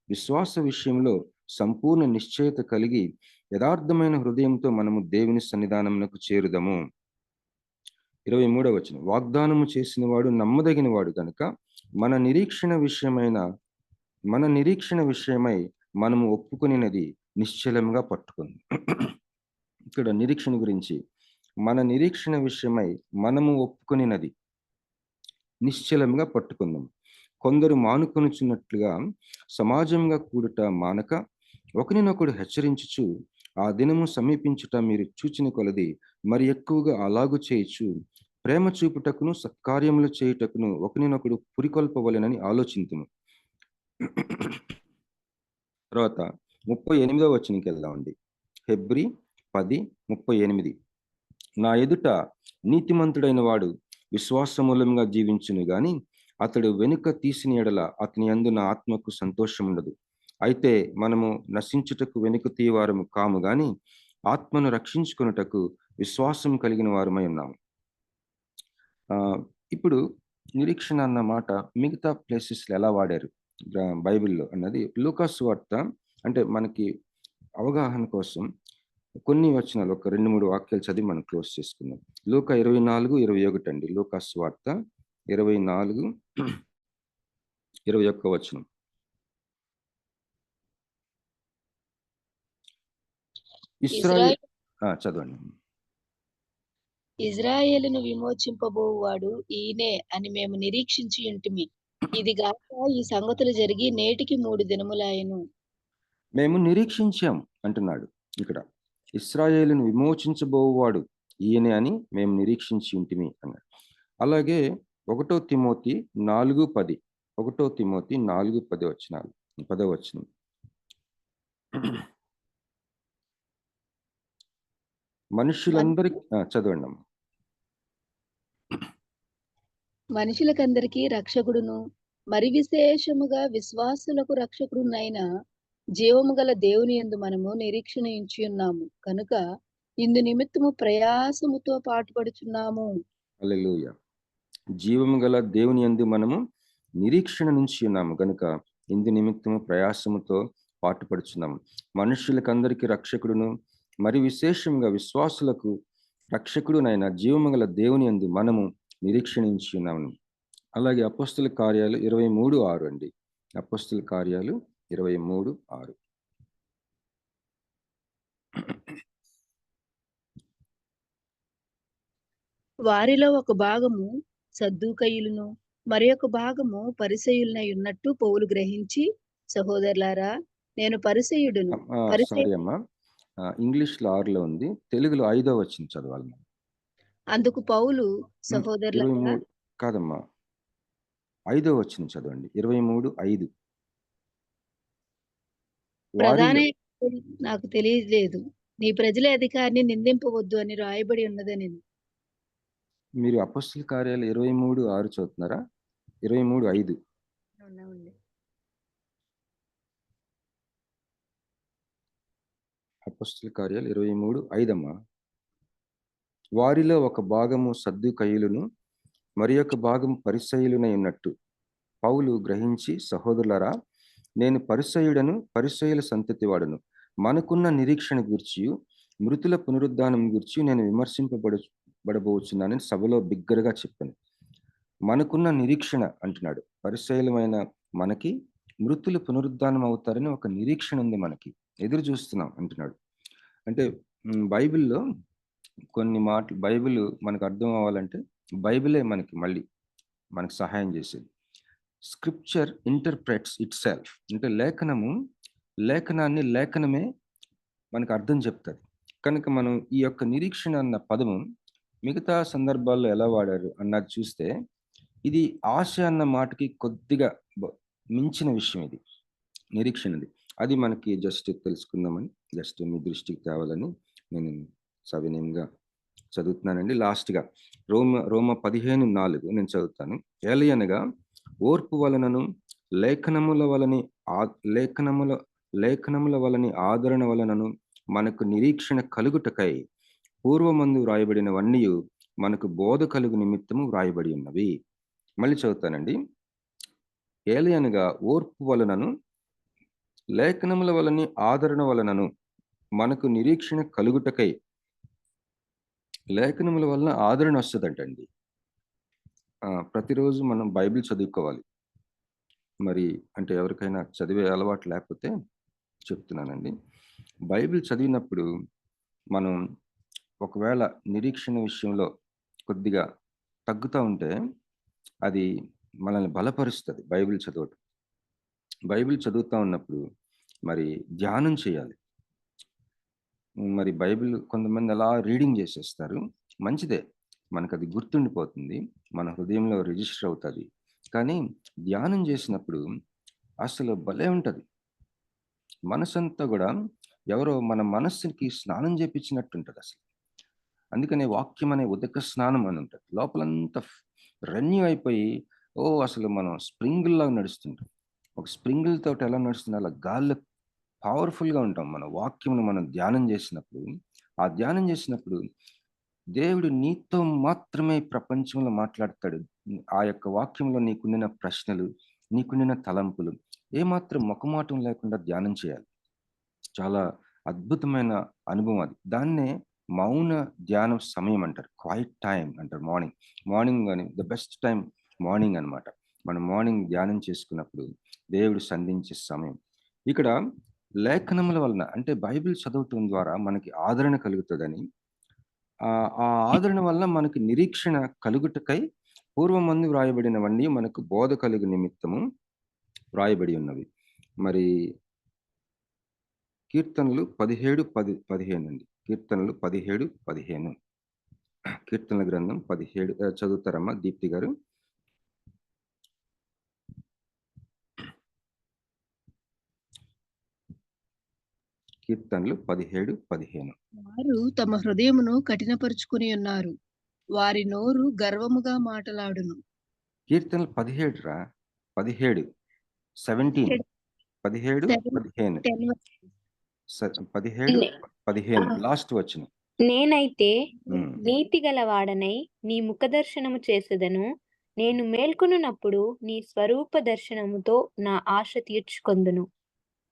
విశ్వాస విషయంలో సంపూర్ణ నిశ్చయత కలిగి యథార్థమైన హృదయంతో మనము దేవుని సన్నిధానమునకు చేరుదము. 23వ వచనం, వాగ్దానము చేసిన వాడు నమ్మదగిన వాడు గనుక మన నిరీక్షణ విషయమై మనము ఒప్పుకునేది నిశ్చలంగా పట్టుకుంది. ఇక్కడ నిరీక్షణ గురించి, మన నిరీక్షణ విషయమై మనము ఒప్పుకునేది నిశ్చలంగా పట్టుకుందాం. కొందరు మానుకొనుచున్నట్లుగా సమాజంగా కూడుట మానక ఒకరినొకడు హెచ్చరించుచు ఆ దినము సమీపించుట మీరు చూచిన కొలది మరి ఎక్కువగా అలాగు చేయొచ్చు ప్రేమ చూపుటకును సత్కార్యములు చేయుటకును ఒకరినొకడు పురికొల్పవలెనని ఆలోచింతుము. తర్వాత 38వ వచనంకి వెళ్దామండి. హెబ్రీ 10:38, నా ఎదుట నీతిమంతుడైన వాడు విశ్వాసమూలంగా జీవించును గాని అతడు వెనుక తీసిన ఎడల అతని యందు నా ఆత్మకు సంతోషం ఉండదు. అయితే మనము నశించుటకు వెనుక తీయవారము కాము గాని ఆత్మను రక్షించుకొనుటకు విశ్వాసం కలిగిన వారమై ఉన్నాము. ఇప్పుడు నిరీక్షణ అన్న మాట మిగతా ప్లేసెస్లో ఎలా వాడారు బైబిల్లో అన్నది లూకా సువార్త, అంటే మనకి అవగాహన కోసం కొన్ని వచనాలు ఒక 2-3 వాక్యాలు చదివి మనం క్లోజ్ చేసుకుందాం. లూకా 24:21 అండి. లూకా సువార్త 24:21 వచనం. ఇశ్రాయేలు చదవండి. ఇజ్రాయేలును విమోచింపబోవాడు ఈయనే అని మేము నిరీక్షించి ఉంటిమి. ఇది గాక ఈ సంగతులు జరిగి నేటికి 3 దినములాయెను. మేము నిరీక్షించాం అంటున్నాడు ఇక్కడ. ఇశ్రాయేలును విమోచించబోవాడు ఈయనే అని మేము నిరీక్షించి ఉంటిమి అన్నాడు. అలాగే 1 తిమోతి 4:10, 1 తిమోతి 4:10 వచనాలు, 10వ వచనం. మనుషులందరికీ చదవండి అమ్మ. మనుషులకందరికీ రక్షకుడును మరి విశేషముగా విశ్వాసులకు రక్షకుడునైన జీవము గల దేవుని యందు మనము నిరీక్షణ ఉంచి ఉన్నాము కనుక ఇందు నిమిత్తము ప్రయాసముతో పాటుపడుచున్నాము. హల్లెలూయా. జీవము గల దేవుని యందు మనము నిరీక్షణ నుంచి ఉన్నాము కనుక ఇందు నిమిత్తము ప్రయాసముతో పాటుపడుచున్నాము. మనుషులకందరికీ రక్షకుడును మరి విశేషంగా విశ్వాసులకు రక్షకుడునైన జీవము గల దేవుని యందు మనము నిరీక్షణించి ఉన్నాము. అలాగే అపోస్తుల కార్యాలు 23:6 అండి. అపోస్తుల కార్యాలు 23:6. వారిలో ఒక భాగము సద్దూకయ్యులను మరి ఒక భాగము పరిసయ్యులనై ఉన్నట్టు పౌలు గ్రహించి, సహోదరులారా నేను పరిసయ్యుడును. సారీ అమ్మా, ఇంగ్లీష్ లో 6లో ఉంది, తెలుగులో 5వ వచనం చదవాలి. అందుకు పౌలు, సహోదరులారా కాదమ్మా, 5వ వచనం చదవండి. 23:5. ప్రధాన నాకు తెలియలేదు, నీ ప్రజల అధికారిని నిందింపవద్దు అని రాయబడి ఉన్నదని. మీరు అపోస్తుల కార్యాలు 23:6 చదువుతున్నారా? 23:5. అపోస్తుల కార్యాలు 23:5 అమ్మా. వారిలో ఒక భాగము సద్దూకయ్యులను మరి ఒక భాగం పరిసయ్యులనై ఉన్నట్టు పౌలు గ్రహించి, సహోదరులారా నేను పరిసయ్యుడను, పరిసయ్యుల సంతతి వాడును. మనకున్న నిరీక్షణ గురించి, మృతుల పునరుద్ధానం గురించి నేను విమర్శింపబడబోచున్నానని సభలో బిగ్గరగా చెప్పాను. మనకున్న నిరీక్షణ అంటున్నాడు. పరిసయ్యులమైన మనకి మృతులు పునరుద్ధానం అవుతారని ఒక నిరీక్షణ ఉంది, మనకి ఎదురు చూస్తున్నాం అంటున్నాడు. అంటే బైబిల్లో కొన్ని మాటలు, బైబిల్ మనకు అర్థం అవ్వాలంటే బైబిలే మనకి సహాయం చేసేది. Scripture interprets it self. అంటే లేఖనమే మనకు అర్థం చెప్తుంది. కనుక మనం ఈ యొక్క నిరీక్షణ అన్న పదము మిగతా సందర్భాల్లో ఎలా వాడారు అన్నది చూస్తే, ఇది ఆశ అన్న మాటకి కొద్దిగా మించిన విషయం ఇది, నిరీక్షణది. అది మనకి జస్ట్ తెలుసుకుందామని, జస్ట్ మీ దృష్టికి తేవాలని నేను సవినయంగా చదువుతున్నానండి. లాస్ట్గా రోమ 15:4 నేను చదువుతాను. ఏలయనగా ఓర్పు వలనను లేఖనముల లేఖనముల వలని ఆదరణ వలనను మనకు నిరీక్షణ కలుగుటకై పూర్వమందు వ్రాయబడినవన్నీ మనకు బోధ కలుగు నిమిత్తము వ్రాయబడి ఉన్నవి. మళ్ళీ చదువుతానండి. ఏలయనగా ఓర్పు వలనను లేఖనముల వలని ఆదరణ వలనను మనకు నిరీక్షణ కలుగుటకై. లేఖనముల వలన ఆదరణ వస్తుందంటండి. ప్రతిరోజు మనం బైబిల్ చదువుకోవాలి. మరి అంటే ఎవరికైనా చదివే అలవాటు లేకపోతే చెప్తున్నానండి. బైబిల్ చదివినప్పుడు మనం ఒకవేళ నిరీక్షణ విషయంలో కొద్దిగా తగ్గుతూ ఉంటే అది మనల్ని బలపరుస్తుంది. బైబిల్ చదవటం, బైబిల్ చదువుతూ ఉన్నప్పుడు మరి ధ్యానం చేయాలి. మరి బైబిల్ కొంతమంది అలా రీడింగ్ చేసేస్తారు. మంచిదే, మనకు అది గుర్తుండిపోతుంది, మన హృదయంలో రిజిస్టర్ అవుతుంది. కానీ ధ్యానం చేసినప్పుడు అసలు భలే ఉంటుంది. మనసంతా కూడా ఎవరో మన మనస్సుకి స్నానం చేపించినట్టు ఉంటుంది అసలు. అందుకనే వాక్యం అనే ఉదక స్నానం అని ఉంటుంది. లోపలంతా రెన్యూ అయిపోయి అసలు మనం స్ప్రింగుల్లాగా నడుస్తుంటాం. ఒక స్ప్రింగుల్ తోటి ఎలా నడుస్తుంది అలా గాల్లో పవర్ఫుల్గా ఉంటాం. మన వాక్యమును మనం ధ్యానం చేసినప్పుడు, ఆ ధ్యానం చేసినప్పుడు దేవుడు నీతో మాత్రమే ప్రపంచంలో మాట్లాడతాడు. ఆ యొక్క వాక్యంలో నీకుండిన ప్రశ్నలు, నీకుండిన తలంపులు ఏమాత్రం మొఖమాటం లేకుండా ధ్యానం చేయాలి. చాలా అద్భుతమైన అనుభవం అది. దాన్నే మౌన ధ్యానం సమయం అంటారు, క్వైట్ టైం అంటారు. మార్నింగ్ అని ద బెస్ట్ టైం మార్నింగ్ అనమాట. మనం మార్నింగ్ ధ్యానం చేసుకున్నప్పుడు దేవుడు సంధించే సమయం. ఇక్కడ లేఖనముల వలన అంటే బైబిల్ చదవటం ద్వారా మనకి ఆదరణ కలుగుతుందని, ఆ ఆదరణ వల్ల మనకి నిరీక్షణ కలుగుటకై పూర్వమందు వ్రాయబడినవన్నీ మనకు బోధ కలుగు నిమిత్తము వ్రాయబడి ఉన్నవి. మరి కీర్తనలు 17:15 అండి. కీర్తనలు 17:15. కీర్తనల గ్రంథం 17 చదువుతారమ్మా దీప్తి గారు? కీర్తనలు 17:15. వారు తమ హృదయమును కఠినపరుచుకుని ఉన్నారు, వారి నోరు గర్వముగా మాటలాడును. కీర్తనలు 17 రా, 17 17 17 15 17 15 లాస్ట్ వచ్చిన. నేనైతే నీతి గల వాడనై నీ ముఖదర్శనము చేసేదను. నేను మేల్కొనున్నప్పుడు నీ స్వరూప దర్శనముతో నా ఆశ తీర్చుకొందును.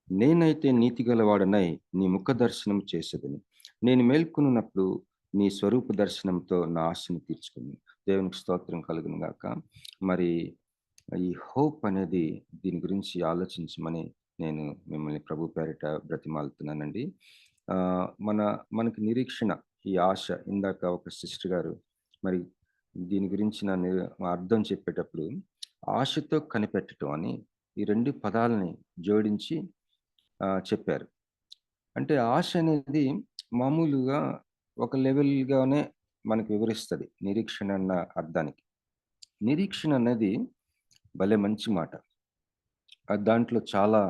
నేనైతే నీతి గలవాడనై నీ ముఖ దర్శనం చేసేదని, నేను మేల్కొనున్నప్పుడు నీ స్వరూప దర్శనంతో నా ఆశను తీర్చుకుంది. దేవునికి స్తోత్రం కలుగును గాక. మరి ఈ హోప్ అనేది దీని గురించి ఆలోచించమని నేను మిమ్మల్ని ప్రభు పేరిట బ్రతిమాలుతున్నానండి. మనకి నిరీక్షణ, ఈ ఆశ, ఇందాక ఒక సిస్టర్ గారు మరి దీని గురించి నన్ను అర్థం చెప్పేటప్పుడు ఆశతో కనిపెట్టడం అని ఈ రెండు పదాలని జోడించి చెప్పారు. అంటే ఆశ అనేది మామూలుగా ఒక లెవెల్గానే మనకు వివరిస్తుంది నిరీక్షణ అన్న అర్థానికి. నిరీక్షణ అనేది భలే మంచి మాట. దాంట్లో చాలా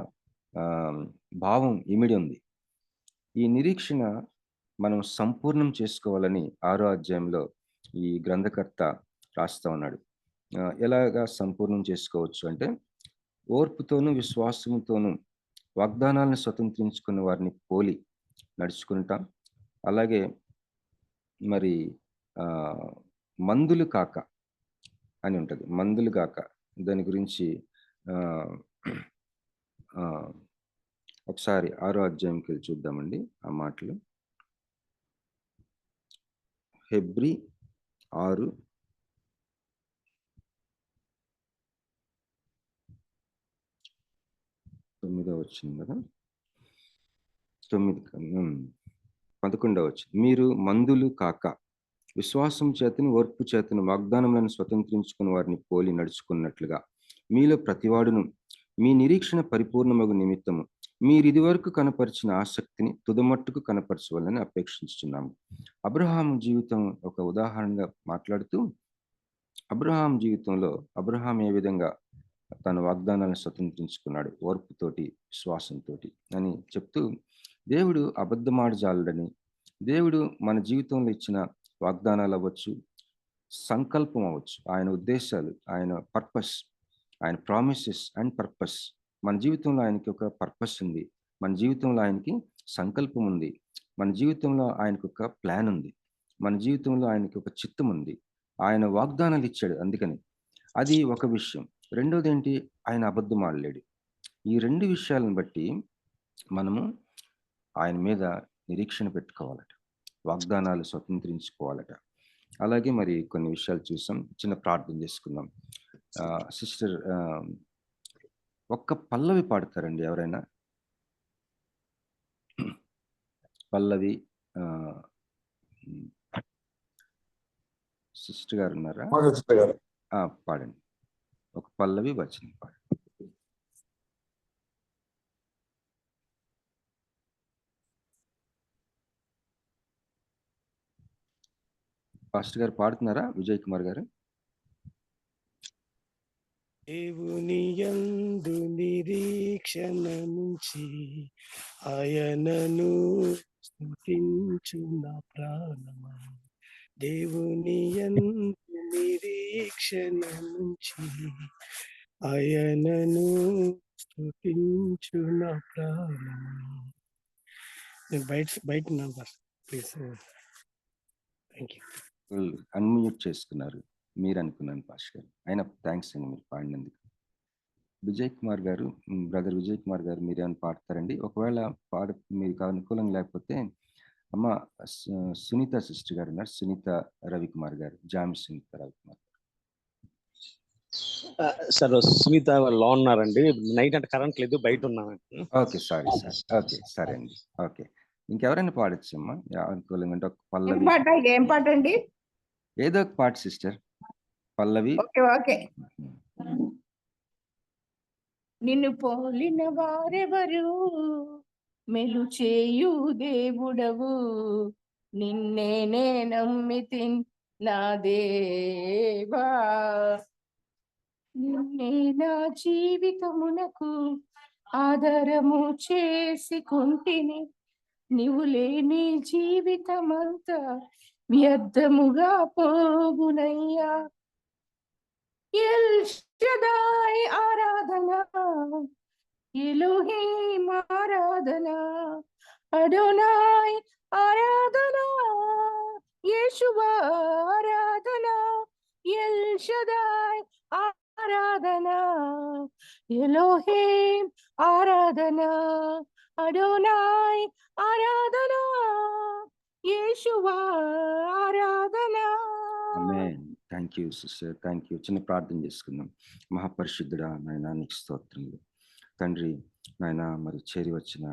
భావం ఇమిడి ఉంది. ఈ నిరీక్షణ మనం సంపూర్ణం చేసుకోవాలని 6వ అధ్యాయంలో ఈ గ్రంథకర్త రాస్తా ఉన్నాడు. ఎలాగా సంపూర్ణం చేసుకోవచ్చు అంటే, ఓర్పుతోనూ విశ్వాసంతోనూ వాగ్దానాలను స్వతంత్రించుకున్న వారిని పోలి నడుచుకుంటాం. అలాగే మరి మందులు కాక అని ఉంటుంది. మందులు కాక దాని గురించి ఒకసారి 6వ అధ్యాయంకి వెళ్ళి చూద్దామండి ఆ మాటలు. హెబ్రీ 6 9వ వచనం కదా, 11వ వచనం. మీరు మందులు కాక విశ్వాసం చేతను ఓర్పు చేతను వాగ్దానములను స్వతంత్రించుకుని వారిని పోలి నడుచుకున్నట్లుగా మీలో ప్రతివాడును మీ నిరీక్షణ పరిపూర్ణమగు నిమిత్తము మీరు ఇదివరకు కనపరిచిన ఆసక్తిని తుదమట్టుకు కనపరచవాలని అపేక్షించుచున్నాము. అబ్రహాం జీవితం ఒక ఉదాహరణగా మాట్లాడుతూ, అబ్రహాం జీవితంలో అబ్రహాం ఏ విధంగా తన వాగ్దానాలను స్వతంత్రించుకున్నాడు ఓర్పుతోటి, విశ్వాసంతో అని చెప్తూ, దేవుడు అబద్ధమాడజాలడని, దేవుడు మన జీవితంలో ఇచ్చిన వాగ్దానాలు అవ్వచ్చు, సంకల్పం అవ్వచ్చు, ఆయన ఉద్దేశాలు, ఆయన పర్పస్, ఆయన ప్రామిసెస్ అండ్ పర్పస్, మన జీవితంలో ఆయనకి ఒక పర్పస్ ఉంది, మన జీవితంలో ఆయనకి సంకల్పం ఉంది. మన జీవితంలో ఆయనకు ఒక ప్లాన్ ఉంది. మన జీవితంలో ఆయనకి ఒక చిత్తం ఉంది. ఆయన వాగ్దానాలు ఇచ్చాడు. అందుకని అది ఒక విషయం. రెండోది ఏంటి? ఆయన అబద్ధం ఆడలేడు. ఈ 2 విషయాలను బట్టి మనము ఆయన మీద నిరీక్షణ పెట్టుకోవాలట. వాగ్దానాలు స్వతంత్రించుకోవాలట. అలాగే మరి కొన్ని విషయాలు చూసాం. చిన్న ప్రార్థన చేసుకుందాం. సిస్టర్ ఒక్క పల్లవి పాడతారండి ఎవరైనా? పల్లవి సిస్టర్ గారు ఉన్నారా? పాడండి. ఒక పల్లవి వచనం పాడండి. పాస్టర్ గారు పాడుతున్నారా? విజయ్ కుమార్ గారు. దేవుని యందు నిరీక్షణ నుంచి ఆయనను స్తుతించు నా ప్రాణమా. దేవుని యందు నిరీక్షణ నుంచి ఆయనను స్తుతించు నా ప్రాణమా. నేను బయట నా ప్లీజ్. Thank you. అన్మ్యూట్ చేసుకున్నారు మీరు అనుకున్నాను పాస్టర్ గారు. అయినా థ్యాంక్స్ అండి మీరు పాడినందుకు. విజయ్ కుమార్ గారు, బ్రదర్ విజయ్ కుమార్ గారు, మీరేమైనా పాడతారండి? ఒకవేళ మీకు అనుకూలంగా లేకపోతే అమ్మ సునీత సిస్టర్ గారు ఉన్నారు. సునీత రవికుమార్ గారు, జామి సునీత రవికుమార్. సార్ సునీత లో ఉన్నారండి. నైట్ అంటే కరెంట్ లేదు, బయట ఉన్నానండి. Okay, sorry sir. ఓకే, సరే అండి. ఓకే, ఇంకెవరైనా పాడచ్చు అమ్మా అనుకూలంగా అంటే? ఒక పల్లవి. ఏం పాట అండి? ఏదో ఒక పాట సిస్టర్. పల్లవి. ఓకే. నిన్ను పోలిన వారెవరు, మెలు చేయు దేవుడవు, నిన్నే నమ్మితి నా దేవా. నిన్నే నా జీవితమునకు ఆధారము చేసుకుంటిని, నీవు లేని జీవితమంతా వ్యర్థముగా పోగునయ్యా. ఎల్ షదాయ్ ఆరాధన, ఎలోహీం ఆరాధన, అడోనాయ్ ఆరాధన, యేషువా ఆరాధన, ఎల్ షదాయ్ ఆరాధన, ఎలోహీం ఆరాధన, అడోనాయ్ ఆరాధన, యేషువా ఆరాధన. ఆమేన్. Thank you sister, thank you. చిన్న ప్రార్థన చేసుకుందాం. మహాపరిశుద్ధుడా నాయనా, నీకు స్తోత్రములు తండ్రి. నాయనా మరి చేరి వచ్చిన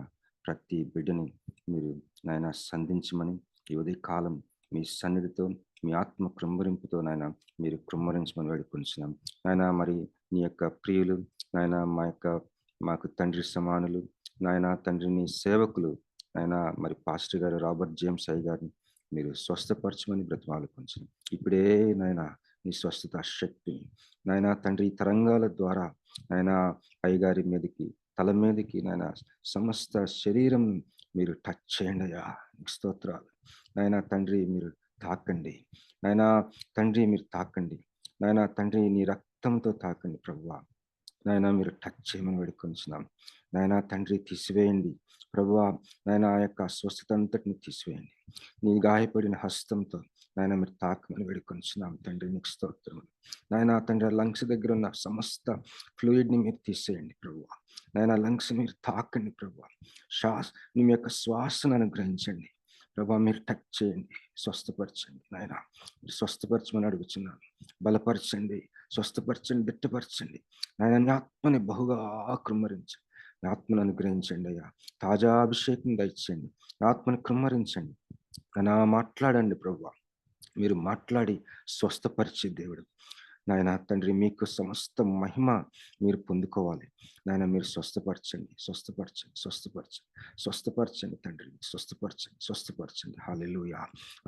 ప్రతి బిడ్డని మీరు నాయన సంధించమని ఈ ఉదయ కాలం మీ సన్నిధితో, మీ ఆత్మ కృమ్మరింపుతో నాయన మీరు కృమ్మరించమని వేడుకొంచున్నాం. నాయన మరి నీ యొక్క ప్రియులు నాయన మాకు తండ్రి సమానులు నాయన తండ్రి నీ సేవకులు నాయన మరి పాస్టర్ గారు రాబర్ట్ జేమ్స్ అయ్య గారిని మీరు స్వస్థపరచమని బ్రతిమాలు కొంచెం ఇప్పుడే నాయన నీ స్వస్థత శక్తి నాయన తండ్రి తరంగాల ద్వారా నాయన అయ్యగారి మీదకి, తల మీదకి నాయన సమస్త శరీరం మీరు టచ్ చేయండి అయ్యా. స్తోత్రాలు నాయన తండ్రి. మీరు తాకండి నాయన తండ్రి, మీరు తాకండి నాయన తండ్రి, నీ రక్తంతో తాకండి ప్రభువా. నాయన మీరు టచ్ చేయమని వేడుకొంచున్నాం నాయన తండ్రి. తీసివేయండి ప్రభువా నాయన ఆ యొక్క స్వస్థత అంతటిని తీసివేయండి. నీ గాయపడిన హస్తంతో నాయన మీరు తాకమని వేడుకొంచున్నాం తండ్రి. నీకు స్తోత్రం నాయన తండ్రి. లంగ్స్ దగ్గర ఉన్న సమస్త ఫ్లూయిడ్ని మీరు తీసేయండి ప్రభువా నాయన. లంగ్స్ మీరు తాకండి ప్రభువా. నీ యొక్క శ్వాసను అనుగ్రహించండి ప్రభా. మీరు టచ్ చేయండి, స్వస్థపరచండి నాయన. మీరు స్వస్థపరచమని అడుగుతున్నాను. బలపరచండి, స్వస్థపరచండి, దిట్టపరచండి నాయన. నీ ఆత్మని బహుగా కృమ్మరించండి, నీ ఆత్మను అనుగ్రహించండి అయ్యా. తాజా అభిషేకం దయచేయండి, నా ఆత్మను కృమ్మరించండి నాయన. మాట్లాడండి ప్రభువా. మీరు మాట్లాడి స్వస్థపరిచే దేవుడు నాయన తండ్రి. మీకు సమస్త మహిమ మీరు పొందుకోవాలి నాయన. మీరు స్వస్థపరచండి, స్వస్థపరచండి, స్వస్థపరచండి, స్వస్థపరచండి తండ్రి. స్వస్థపరచండి, స్వస్థపరచండి. హల్లెలూయా.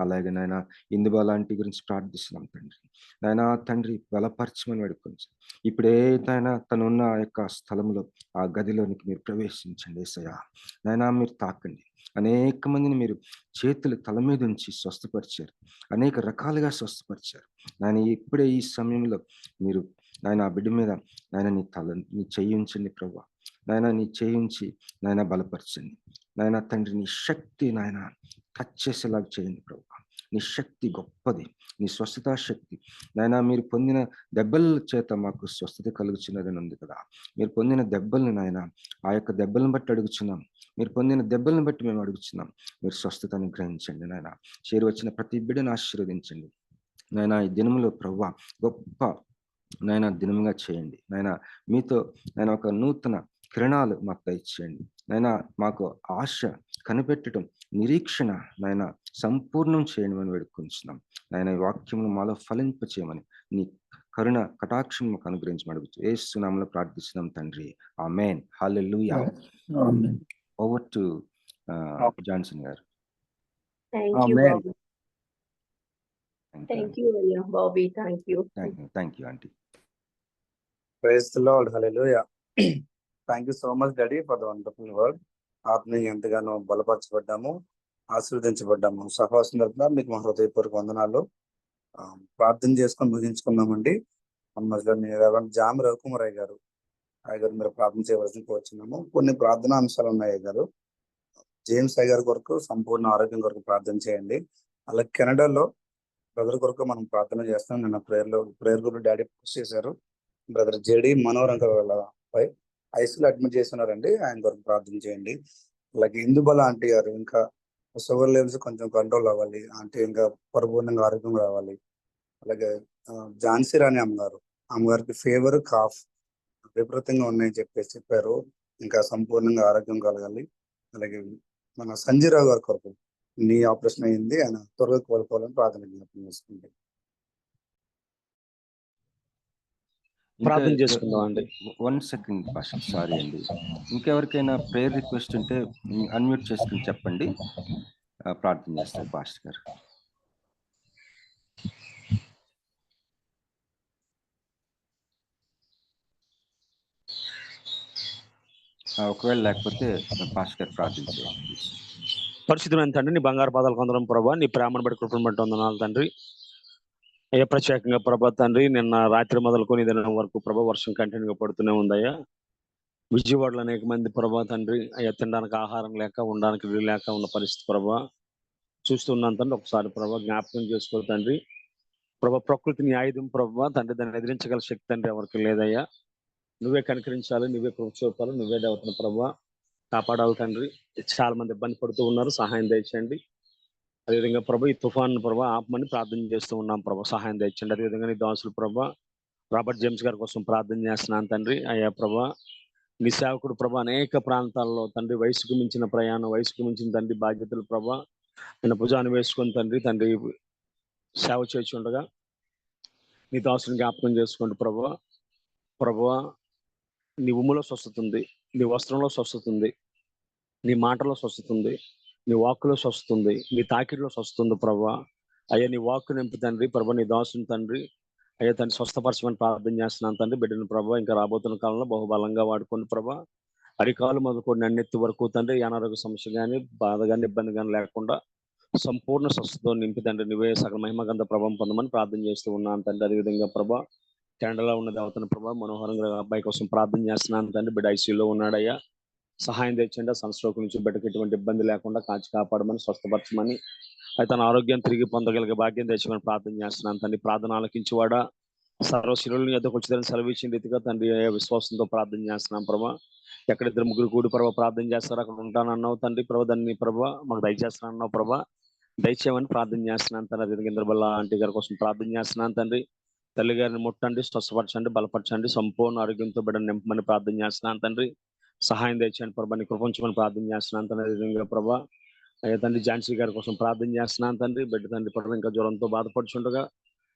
అలాగే నాయన ఇందుబా లాంటి గురించి ప్రార్థిస్తున్నాం తండ్రి. నాయన తండ్రి బలపరచమని వేడుకొంచు. ఇప్పుడే నాయన తనున్న ఆ యొక్క స్థలంలో, ఆ గదిలోనికి మీరు ప్రవేశించండి యేసయ్యా. నాయన మీరు తాకండి. అనేక మందిని మీరు చేతులు తల మీద ఉంచి స్వస్థపరిచారు, అనేక రకాలుగా స్వస్థపరిచారు నాయన. ఇప్పుడే ఈ సమయంలో మీరు నాయన ఆ బిడ్డ మీద నాయన నీ చెయ్యి ఉంచండి ప్రభువా. నాయన నీ చేయించి నాయన బలపరచండి. నాయన తండ్రి నీ శక్తి నాయన టచ్ చేసేలాగా చేయండి ప్రభు. నీ శక్తి గొప్పది, నీ స్వస్థత శక్తి నాయన. మీరు పొందిన దెబ్బల చేత మాకు స్వస్థత కలుగుచున్నదని ఉంది కదా. మీరు పొందిన దెబ్బల్ని నాయన, ఆ యొక్క దెబ్బలను బట్టి అడుగుచున్నాం. మీరు పొందిన దెబ్బలను బట్టి మేము అడుగుచున్నాం. మీరు స్వస్థత అనుగ్రహించండి నాయన. చేరి వచ్చిన ప్రతి బిడ్డను ఆశీర్వదించండి నాయన. ఈ దినములో ప్రభువా గొప్ప నాయన దినముగా చేయండి నాయన. మీతో నాయన ఒక నూతన కిరణాలు మాకు దయచేయండి నాయన. మాకు ఆశ కనిపెట్టడం, నిరీక్షణ నాయన సంపూర్ణం చేయండి అని వేడుకుంటున్నాం నాయన. ఈ వాక్యమును మాలో ఫలింపచేయమని నీ కరుణ కటాక్షం మాకు అనుగ్రహించమని అడుగుతూ యేసు నామములో ప్రార్థిస్తున్నాం తండ్రి. ఆమేన్. హల్లెలూయా. ఓవర్ టు జాన్సన్ గారు. Thank you Bobby. Thank you అయ్యా Bobby. Thank you aunty. Praise the lord. హల్లెలూయా. Thank you so much daddy for the wonderful word. ఆత్మీయ ఎంతగానో బలపరచబడ్డాము, ఆశీర్వదించబడ్డాము. సహవాసం తరపున మీకు మా హృదయపూర్వక వందనాలు. ప్రార్థన చేసుకొని ముగించుకున్నామండి. జామ రవికుమారయ్య గారు మీరు ప్రార్థన చేయవలసింది కోరుచున్నాము. కొన్ని ప్రార్థనా అంశాలు ఉన్నాయి గారు. జేమ్స్ అయ్య గారి కొరకు సంపూర్ణ ఆరోగ్యం కొరకు ప్రార్థన చేయండి. అలాగే కెనడాలో బ్రదర్ కొరకు మనం ప్రార్థన చేస్తాం. నిన్న ప్రేయర్ గ్రూప్ డాడీ పోస్ట్ చేశారు. బ్రదర్ జేడి మనోహర్ వాళ్ళపై ఐసీలో అడ్మిట్ చేస్తున్నారండి. ఆయన కొరకు ప్రార్థన చేయండి. అలాగే ఇందుబల ఆంటీ గారు ఇంకా షుగర్ లెవెల్స్ కొంచెం కంట్రోల్ అవ్వాలి, ఆంటీ ఇంకా పరిపూర్ణంగా ఆరోగ్యం రావాలి. అలాగే ఝాన్సీ రాణి అమ్మగారికి ఫీవర్, కాఫ్ విపరీతంగా ఉన్నాయని చెప్పారు. ఇంకా సంపూర్ణంగా ఆరోగ్యం కలగాలి. అలాగే మన సంజీరావు గారి కొరకు నీ ఆపరేషన్ అయింది, ఆయన త్వరగా కోలుకోవాలని ప్రార్థన జ్ఞాపకం చేసుకుంటే ప్రార్థన చేసుకుందాం అండి. 1 సెకండ్ పాస్టర్, సారీ అండి. ఇంకెవరికైనా ప్రేయర్ రిక్వెస్ట్ ఉంటే అన్మ్యూట్ చేసుకుని చెప్పండి, ప్రార్థన చేస్తారు పాస్టర్ గారు. ఒకవేళ లేకపోతే పాస్టర్ గారు ప్రార్థన చేయండి. పరిశుద్ధమైన తండ్రి, నీ బంగారు పాదాలకు వందనం ప్రభా. నీ ప్రేమను బట్టి కృపను బట్టి వందనాలు తండ్రి. అయ్యా ప్రత్యేకంగా ప్రభా తండ్రి, నిన్న రాత్రి మొదలుకొని దినం వరకు ప్రభా వర్షం కంటిన్యూగా పడుతూనే ఉందయ్యా. విజయవాడలో అనేక మంది ప్రభా తండ్రి అయ్యా తినడానికి ఆహారం లేక, ఉండడానికి వీలు లేక ఉన్న పరిస్థితి ప్రభా చూస్తున్నాను తండ్రి. ఒకసారి ప్రభా జ్ఞాపకం చేసుకో తండ్రి. ప్రభా ప్రకృతిని ఆయుధం ప్రభా తండ్రి, దాన్ని ఎదిరించగల శక్తి తండ్రి ఎవరికి లేదయ్యా. నువ్వే కనికరించాలి, నువ్వే కృప చూపాలి, నువ్వే దేవతను ప్రభా కాపాడాలి తండ్రి. చాలా మంది ఇబ్బంది పడుతూ ఉన్నారు, సహాయం దయచేయండి. అదేవిధంగా ప్రభా ఈ తుఫాన్ ప్రభా ఆపమని ప్రార్థన చేస్తూ ఉన్నాం ప్రభా, సహాయం దయచేయండి. అదేవిధంగా నీ దాసులు ప్రభా రాబర్ట్ జేమ్స్ గారి కోసం ప్రార్థన చేస్తున్నాను తండ్రి. అయ్యా ప్రభా నీ సేవకుడు ప్రభా అనేక ప్రాంతాల్లో తండ్రి వయసుకు మించిన ప్రయాణం, వయసుకు మించిన తండ్రి బాధ్యతలు ప్రభా ఆయన భుజాన్ని వేసుకొని తండ్రి సేవ చేసి ఉండగా నీ దాసుని జ్ఞాపకం చేసుకోండి ప్రభా నీ ఉమ్ములో స్వస్థత ఉంది, నీ వస్త్రంలో స్వస్థత ఉంది, నీ మాటలో స్వస్థత ఉంది, నీ వాక్కులో స్వస్థత ఉంది, నీ తాకిడిలో స్వస్థత ఉంది ప్రభా. అయ్యా నీ వాక్కు నింపు తండ్రి ప్రభా, నీ దాసుని తండ్రి అయ్యా తండ్రి స్వస్థపరచమని ప్రార్థన చేస్తున్నాను తండ్రి. బిడ్డను ప్రభా ఇంకా రాబోతున్న కాలంలో బహుబలంగా వాడుకోండి ప్రభా. అరికాలు మొదలుకొని అన్నెత్తి వరకు తండ్రి అనారోగ్య సమస్య కానీ, బాధ కానీ, ఇబ్బంది కానీ లేకుండా సంపూర్ణ స్వస్థతో నింపి తండ్రి నువ్వే సకల మహిమగంధ ప్రభావం పొందమని ప్రార్థన చేస్తూ ఉన్నాను తండ్రి. అదేవిధంగా ప్రభా కెనడాలో ఉన్న దేవతను ప్రభా మనోహరంగా అబ్బాయి కోసం ప్రార్థన చేస్తున్నాను తండ్రి. బిడ్డ ఐసీయూలో ఉన్నాడయ్యా, సహాయం తెచ్చండి. సన్స్ట్రోక్ నుంచి బిడ్డకి ఎటువంటి ఇబ్బంది లేకుండా కాచి కాపాడమని, స్వస్థపరచమని, అయితే తన ఆరోగ్యం తిరిగి పొందగలిగే భాగ్యం తెచ్చమని ప్రార్థన చేస్తున్నాను తండ్రి. ప్రార్థన ఆలకించేవాడా, సర్వశిరులను ఎద్దకు వచ్చిందని సెలవిచ్చిన రీతిగా తండ్రి విశ్వాసంతో ప్రార్థన చేస్తున్నాం ప్రభా. ఎక్కడ 2-3 కూడి ప్రభా ప్రార్థన చేస్తారు అక్కడ ఉంటానన్నావు తండ్రి ప్రభా. దాన్ని ప్రభా మాకు దయచేస్తానన్నావు ప్రభా, దయచేయమని ప్రార్థన చేస్తున్నాను తండ్రి. అదేవిధంగా ఇంద్రబల్ల ఆంటీ గారి కోసం ప్రార్థన చేస్తున్నాను తండ్రి. తల్లి గారిని ముట్టండి, స్వస్థపరచండి, బలపరచండి, సంపూర్ణ ఆరోగ్యంతో బిడ్డను నింపమని ప్రార్థన చేస్తున్నాను తండ్రి. సహాయం తెచ్చండి ప్రభా, నీ కృపించమని ప్రార్థన చేస్తున్నాను తండ్రి. అదేవిధంగా ప్రభా అయ్యా తండ్రి ఝాన్సీ గారి కోసం ప్రార్థన చేస్తున్నాను తండ్రి. బిడ్డ తండ్రి పట్ల ఇంకా జ్వరంతో బాధపడుచుండగా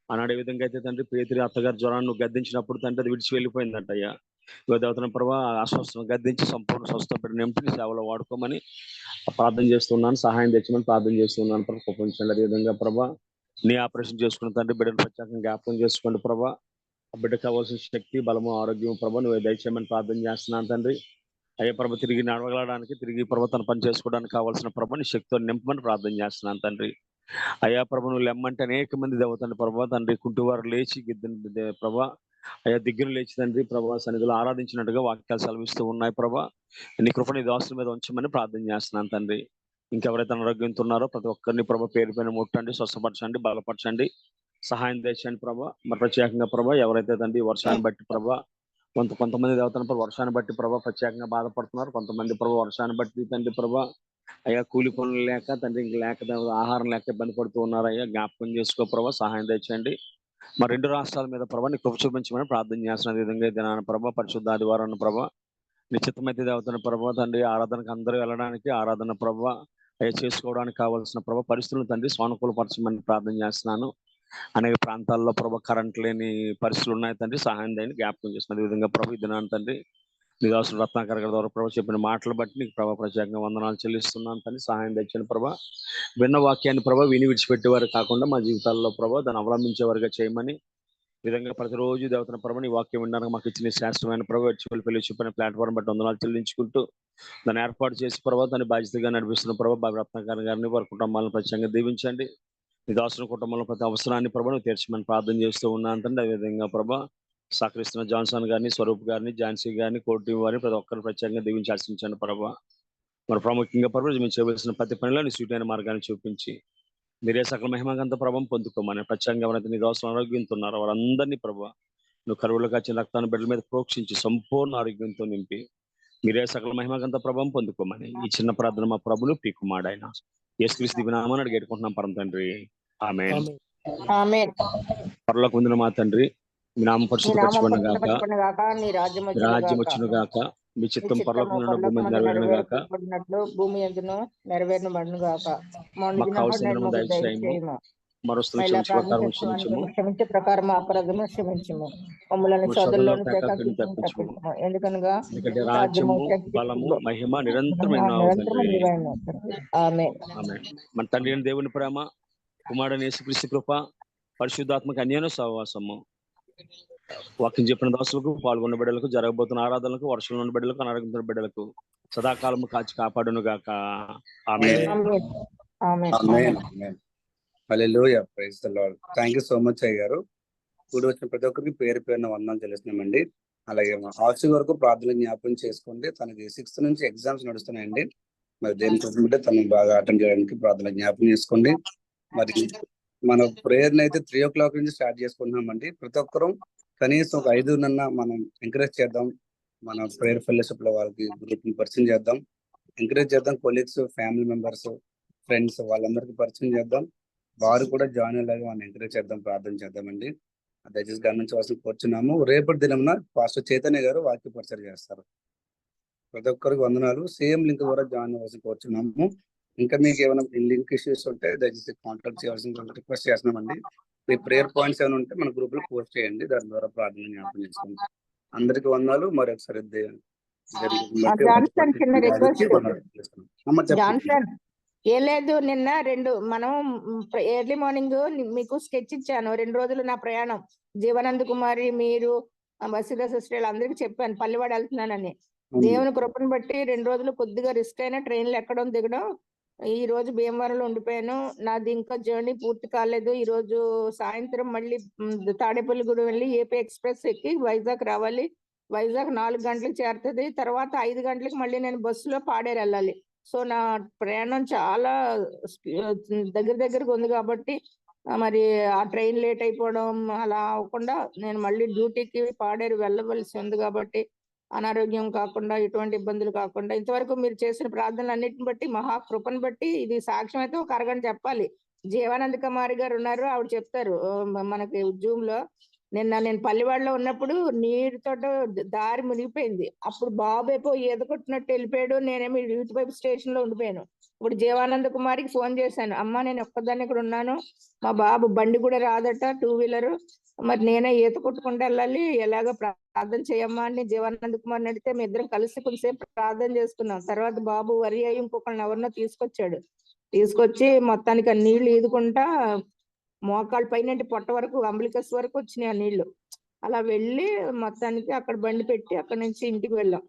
ఆనాడు ఏ విధంగా అయితే తండ్రి పేతురి అత్తగారు జ్వరాన్ని నువ్వు గద్దించినప్పుడు తండ్రి అది విడిచి వెళ్ళిపోయిందంట అయ్యా. దేవతన ప్రభా అస్వస్థను గద్దించి సంపూర్ణ స్వస్థ బిడ్డ నింపి సేవలో వాడుకోమని ప్రార్థన చేస్తున్నాను. సహాయం తెచ్చమని ప్రార్థన చేస్తున్నాను ప్రభా, కృపించండి. అదేవిధంగా ప్రభా నీ ఆపరేషన్ చేసుకున్న తండ్రి బిడ్డను ప్రత్యేకంగా జ్ఞాపకం చేసుకోండి ప్రభా. ఆ బిడ్డకు కావాల్సిన శక్తి, బలము, ఆరోగ్యం ప్రభా నువ్వు దయచేయమని ప్రార్థన చేస్తున్నాను తండ్రి. అయ్యే ప్రభ తిరిగి నడవగలడానికి, తిరిగి ప్రభ తన పని చేసుకోవడానికి కావాల్సిన ప్రభ నీ శక్తితో నింపమని ప్రార్థన చేస్తున్నాను తండ్రి. అయ్యా ప్రభ నువ్వు లెమ్మంటే అనేక మంది దేవతండి ప్రభా తండ్రి కుంటివారు లేచి ప్రభా అయ్యా దగ్గర లేచి తండ్రి ప్రభా సన్నిధిలో ఆరాధించినట్టుగా వాక్యాలు సెలవిస్తూ ఉన్నాయి ప్రభా. నీ కృపని దోస్తుల మీద ఉంచమని ప్రార్థన చేస్తున్నాను తండ్రి. ఇంకెవరైతే అనారోగ్యంతో ఉన్నారో ప్రతి ఒక్కరిని ప్రభా పేరు పైన ముట్టండి, స్వస్థపరచండి, బలపరచండి, సహాయం తెచ్చండి ప్రభా. మరి ప్రత్యేకంగా ప్రభా ఎవరైతే తండ్రి వర్షాన్ని బట్టి ప్రభా కొంతమంది దేవతల వర్షాన్ని బట్టి ప్రభా ప్రత్యేకంగా బాధపడుతున్నారు. కొంతమంది ప్రభా వర్షాన్ని బట్టి తండ్రి ప్రభా అయ్యా కూలి పనులు లేక తండ్రి ఇంక లేక ఆహారం లేక ఇబ్బంది పడుతూ ఉన్నారు. అయ్యా జ్ఞాపకం చేసుకో ప్రభా, సహాయం తెచ్చండి. మరి 2 రాష్ట్రాల మీద ప్రభా నీ కృప చూపించమని ప్రార్థన చేస్తున్న విధంగా దినాన ప్రభా పరిశుద్ధ ఆదివారం ప్రభా నిశ్చితమైతే దేవతన ప్రభా తండ్రి ఆరాధనకు అందరూ వెళ్ళడానికి ఆరాధన ప్రభా అయ్యా చేసుకోవడానికి కావాల్సిన ప్రభా పరిస్థితులను తండ్రి సానుకూలపరచమని ప్రార్థన చేస్తున్నాను. అనేక ప్రాంతాల్లో ప్రభా కరెంట్ లేని పరిస్థితులు ఉన్నాయి తండ్రి, సహాయం చేయని జ్ఞాపకం చేస్తున్న విధంగా ప్రభా ఈ దినాన్ని తండ్రి నిదాసులు రత్నాకర్ గారి ద్వారా ప్రభా చెప్పిన మాటలు బట్టి నీకు ప్రభా ప్రత్యేకంగా వందనాలు చెల్లిస్తున్నాను తండ్రి. సహాయం తెచ్చిన ప్రభా విన్న వాక్యాన్ని ప్రభా విని విడిచిపెట్టేవారు కాకుండా మా జీవితాల్లో ప్రభా దాన్ని అవలంబించేవారుగా చేయమని విధంగా ప్రతిరోజు దేవతన ప్రభా నీ వాక్యం వినడానికి మాకు ఇచ్చిన శ్రేష్టమైన ప్రభా వర్చువల్ ఫెలోషిప్ అనే ప్లాట్ఫామ్ బట్టి వందనాలు చెల్లించుకుంటూ దాన్ని ఏర్పాటు చేసి ప్రభా దాన్ని బాధ్యతగా నడిపిస్తున్న ప్రభా బాబు రత్నాకర్ గారిని వారి కుటుంబాలను ప్రత్యేకంగా దీవించండి. నిదాసుల కుటుంబంలో ప్రతి అవసరాన్ని ప్రభా నువ్వు తీర్చమని ప్రార్థన చేస్తూ ఉన్నాను తండ్రి. అదేవిధంగా ప్రభా సహకరిస్తున్న జాన్సన్ గారిని, స్వరూప్ గారిని, ఝాన్సీ గారిని, కోటి వారిని ప్రతి ఒక్కరిని ప్రత్యేకంగా దీవించి ఆశించండి ప్రభా. మరి ప్రాముఖ్యంగా ప్రభా మేము చేయవలసిన ప్రతి పనిలో నీ సూటైన మార్గాన్ని చూపించి మీరే సకల మహిమగంత ప్రభావం పొందుకోమని ప్రత్యేకంగా ఎవరైతే నీ దోషం ఆరోగ్యంతో ఉన్నారో వారందరినీ ప్రభా నువ్వు కరువులకు వచ్చిన రక్తాన్ని బిడ్డల మీద ప్రోక్షించి సంపూర్ణ ఆరోగ్యంతో నింపి మీరే సకల మహిమగంత ప్రభావం పొందుకోమని ఈ చిన్న ప్రార్థన మా ప్రభులు పీకుమాడైన యేసుక్రీస్తు దివ్యనామమున అడిగి వేడుకుంటున్నాం పరమ తండ్రి. ఆమేన్. ఆమేన్. పరలోక ముందున మా తండ్రి మీ నామం పరిశుద్ధపరచబడును గాక, నీ రాజ్యం రాజ్యం వచ్చును గాక, మీ చిత్తం పరలోకమున భూమి మీద నెరవేరును గాక, భూమి యందును నెరవేరును గాక. మాకు కావలసిన దయచేయము, మరోస్తు క్షమించే ప్రకారం అపరాధము క్షమించము, మమ్మల్ని శోధనలోని తప్పించము, ఎందుకనగా రాజ్యము బలము మహిమ నిరంతరమైన ఆమేన్. మన తండ్రి అయిన దేవుని ప్రేమ, కుమారుడైన యేసుక్రీస్తు కృప, పరిశుద్ధాత్మక అన్యోన్య సహవాసము వాక్యం చెప్పిన దాసులకు, పాల్గొన్న బిడ్డలకు, జరగబోతున్న ఆరాధనలకు, వర్షంలో ఉన్న బిడ్డలకు, అనారోగ్యంతో బిడ్డలకు సదాకాలము కాచి కాపాడును గాక. ఆమేన్. హల్లెలూయా, praise the lord. Thank you so much అయ్య గారు. కూడి వచ్చిన ప్రతి ఒక్కరికి పేరు పేరున వందనాలు తెలుస్తున్నామండి. అలాగే ఆర్ట్స్ వరకు ప్రార్థన జ్ఞాపకం చేసుకోండి. తనకి 6th నుంచి ఎగ్జామ్స్ నడుస్తున్నాయండి. మరి దేని కోసం బిడ్డ తను బాగా అటెండ్ చేయడానికి ప్రార్థన జ్ఞాపకం చేసుకోండి. మరి మన ప్రేయర్ అయితే 3 o'clock నుంచి స్టార్ట్ చేసుకుంటున్నామండి. ప్రతి ఒక్కరూ కనీసం ఒక 5 మనం ఎంకరేజ్ చేద్దాం. మన ప్రేయర్ ఫెలోషిప్ లో వాళ్ళకి గ్రూప్ ని పరిచయం చేద్దాం, ఎంకరేజ్ చేద్దాం. కొలీగ్స్, ఫ్యామిలీ మెంబర్స్, ఫ్రెండ్స్ వాళ్ళందరికీ పరిచయం చేద్దాం. వారు కూడా జాయిన్ అయ్యేలాగా మనం ఎంకరేజ్ చేద్దాం, ప్రార్థన చేద్దామండి. దయచేసి గమనించవలసి కోరుచున్నాము. రేపటి దినమున పాస్టర్ చైతన్య గారు వాక్య పరిచయం చేస్తారు. ప్రతి ఒక్కరికి వందనాలు. సేమ్ లింక్ ద్వారా జాయిన్ అవ్వాల్సి కోరుచున్నాము. ఇంకా మీకు ఏమైనా లింక్ ఇష్యూస్ ఉంటే దయచేసి కాంటాక్ట్ చేయాల్సిన రిక్వెస్ట్ చేస్తున్నామండి. మీ ప్రేయర్ పాయింట్స్ ఏమైనా ఉంటే మన గ్రూప్ లో పోస్ట్ చేయండి, దాని ద్వారా ప్రార్థన జ్ఞాపకం చేసుకోండి. అందరికి వందనాలు. మరొకసారి ఏం లేదు, నిన్న మనం ఎర్లీ మార్నింగ్ మీకు స్కెచ్ ఇచ్చాను. 2 రోజులు నా ప్రయాణం, జీవనంద్ కుమారి, మీరు, వసీదా సిస్టర్ అందరికి చెప్పాను పల్లివాడ వెళ్తున్నానని. దేవుని కృపను బట్టి 2 రోజులు కొద్దిగా రిస్క్ అయినా ట్రైన్లు ఎక్కడం దిగడం. ఈ రోజు భీమవరంలో ఉండిపోయాను. నాది ఇంకా జర్నీ పూర్తి కాలేదు. ఈ రోజు సాయంత్రం మళ్ళీ తాడేపల్లిగూడెం వెళ్ళి ఏపీ ఎక్స్ప్రెస్ ఎక్కి వైజాగ్ రావాలి. వైజాగ్ 4 గంటలకు చేరుతుంది. తర్వాత 5 గంటలకు మళ్ళీ నేను బస్సులో పాడేరు వెళ్ళాలి. సో నా ప్రయాణం చాలా దగ్గరకు ఉంది కాబట్టి మరి ఆ ట్రైన్ లేట్ అయిపోవడం అలా అవ్వకుండా నేను మళ్ళీ డ్యూటీకి పాడేరు వెళ్ళవలసి ఉంది. కాబట్టి అనారోగ్యం కాకుండా, ఎటువంటి ఇబ్బందులు కాకుండా, ఇంతవరకు మీరు చేసిన ప్రార్థనలు అన్నిటిని బట్టి, మహాకృపను బట్టి ఇది సాక్ష్యం అయితే ఒక అరగంట చెప్పాలి. జీవానంద్ కుమారి గారు ఉన్నారు, ఆవిడ చెప్తారు మనకి జూమ్ లో. నేను పల్లివాడలో ఉన్నప్పుడు నీరుతో దారి మునిగిపోయింది. అప్పుడు బాబు ఏపో ఈత కొట్టినట్టు వెళ్ళిపోయాడు, నేనేమో యూత్ వైపు స్టేషన్ లో ఉండిపోయాను. ఇప్పుడు జీవానంద కుమారికి ఫోన్ చేశాను, అమ్మ నేను ఒక్కదాన్ని ఇక్కడ ఉన్నాను, మా బాబు బండి కూడా రాదట, 2 వీలర్, మరి నేనే ఈత కొట్టుకుంటూ వెళ్ళాలి, ఎలాగో ప్రార్థన చేయమ్మా అని జీవానంద కుమార్ని అడిగితే మీ ఇద్దరం కలిసి కొంతసేపు ప్రార్థన చేసుకున్నాం. తర్వాత బాబు వరి అయ్యి ఇంకొకళ్ళని ఎవరినో తీసుకొచ్చి మొత్తానికి ఆ నీళ్లు ఈదుకుంటా మోకాళ్ళ పైన పొట్ట వరకు, అంబలికస్ వరకు వచ్చినాయి ఆ నీళ్లు. అలా వెళ్ళి మొత్తానికి అక్కడ బండి పెట్టి అక్కడి నుంచి ఇంటికి వెళ్ళాం.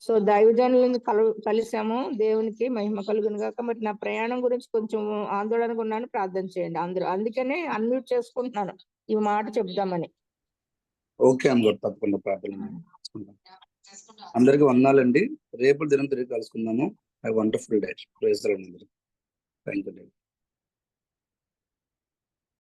సో దైవజనులను కలిసాము. దేవునికి మహిమ కలుగును గాక. మరి నా ప్రయాణం గురించి కొంచెం ఆందోళనగా ఉన్నాను, ప్రార్థన చేయండి అందరూ. అందుకనే అన్మ్యూట్ చేసుకుంటున్నాను ఈ మాట చెప్దామని. ఓకే అమ్మ, తప్పకుండా ప్రార్థన చేసుకుంటాం. అందరికీ వందనాలండి. రేపు దినం తిరిగి కలుసుకుందాము. Have wonderful day. Praise the lord. Thank you.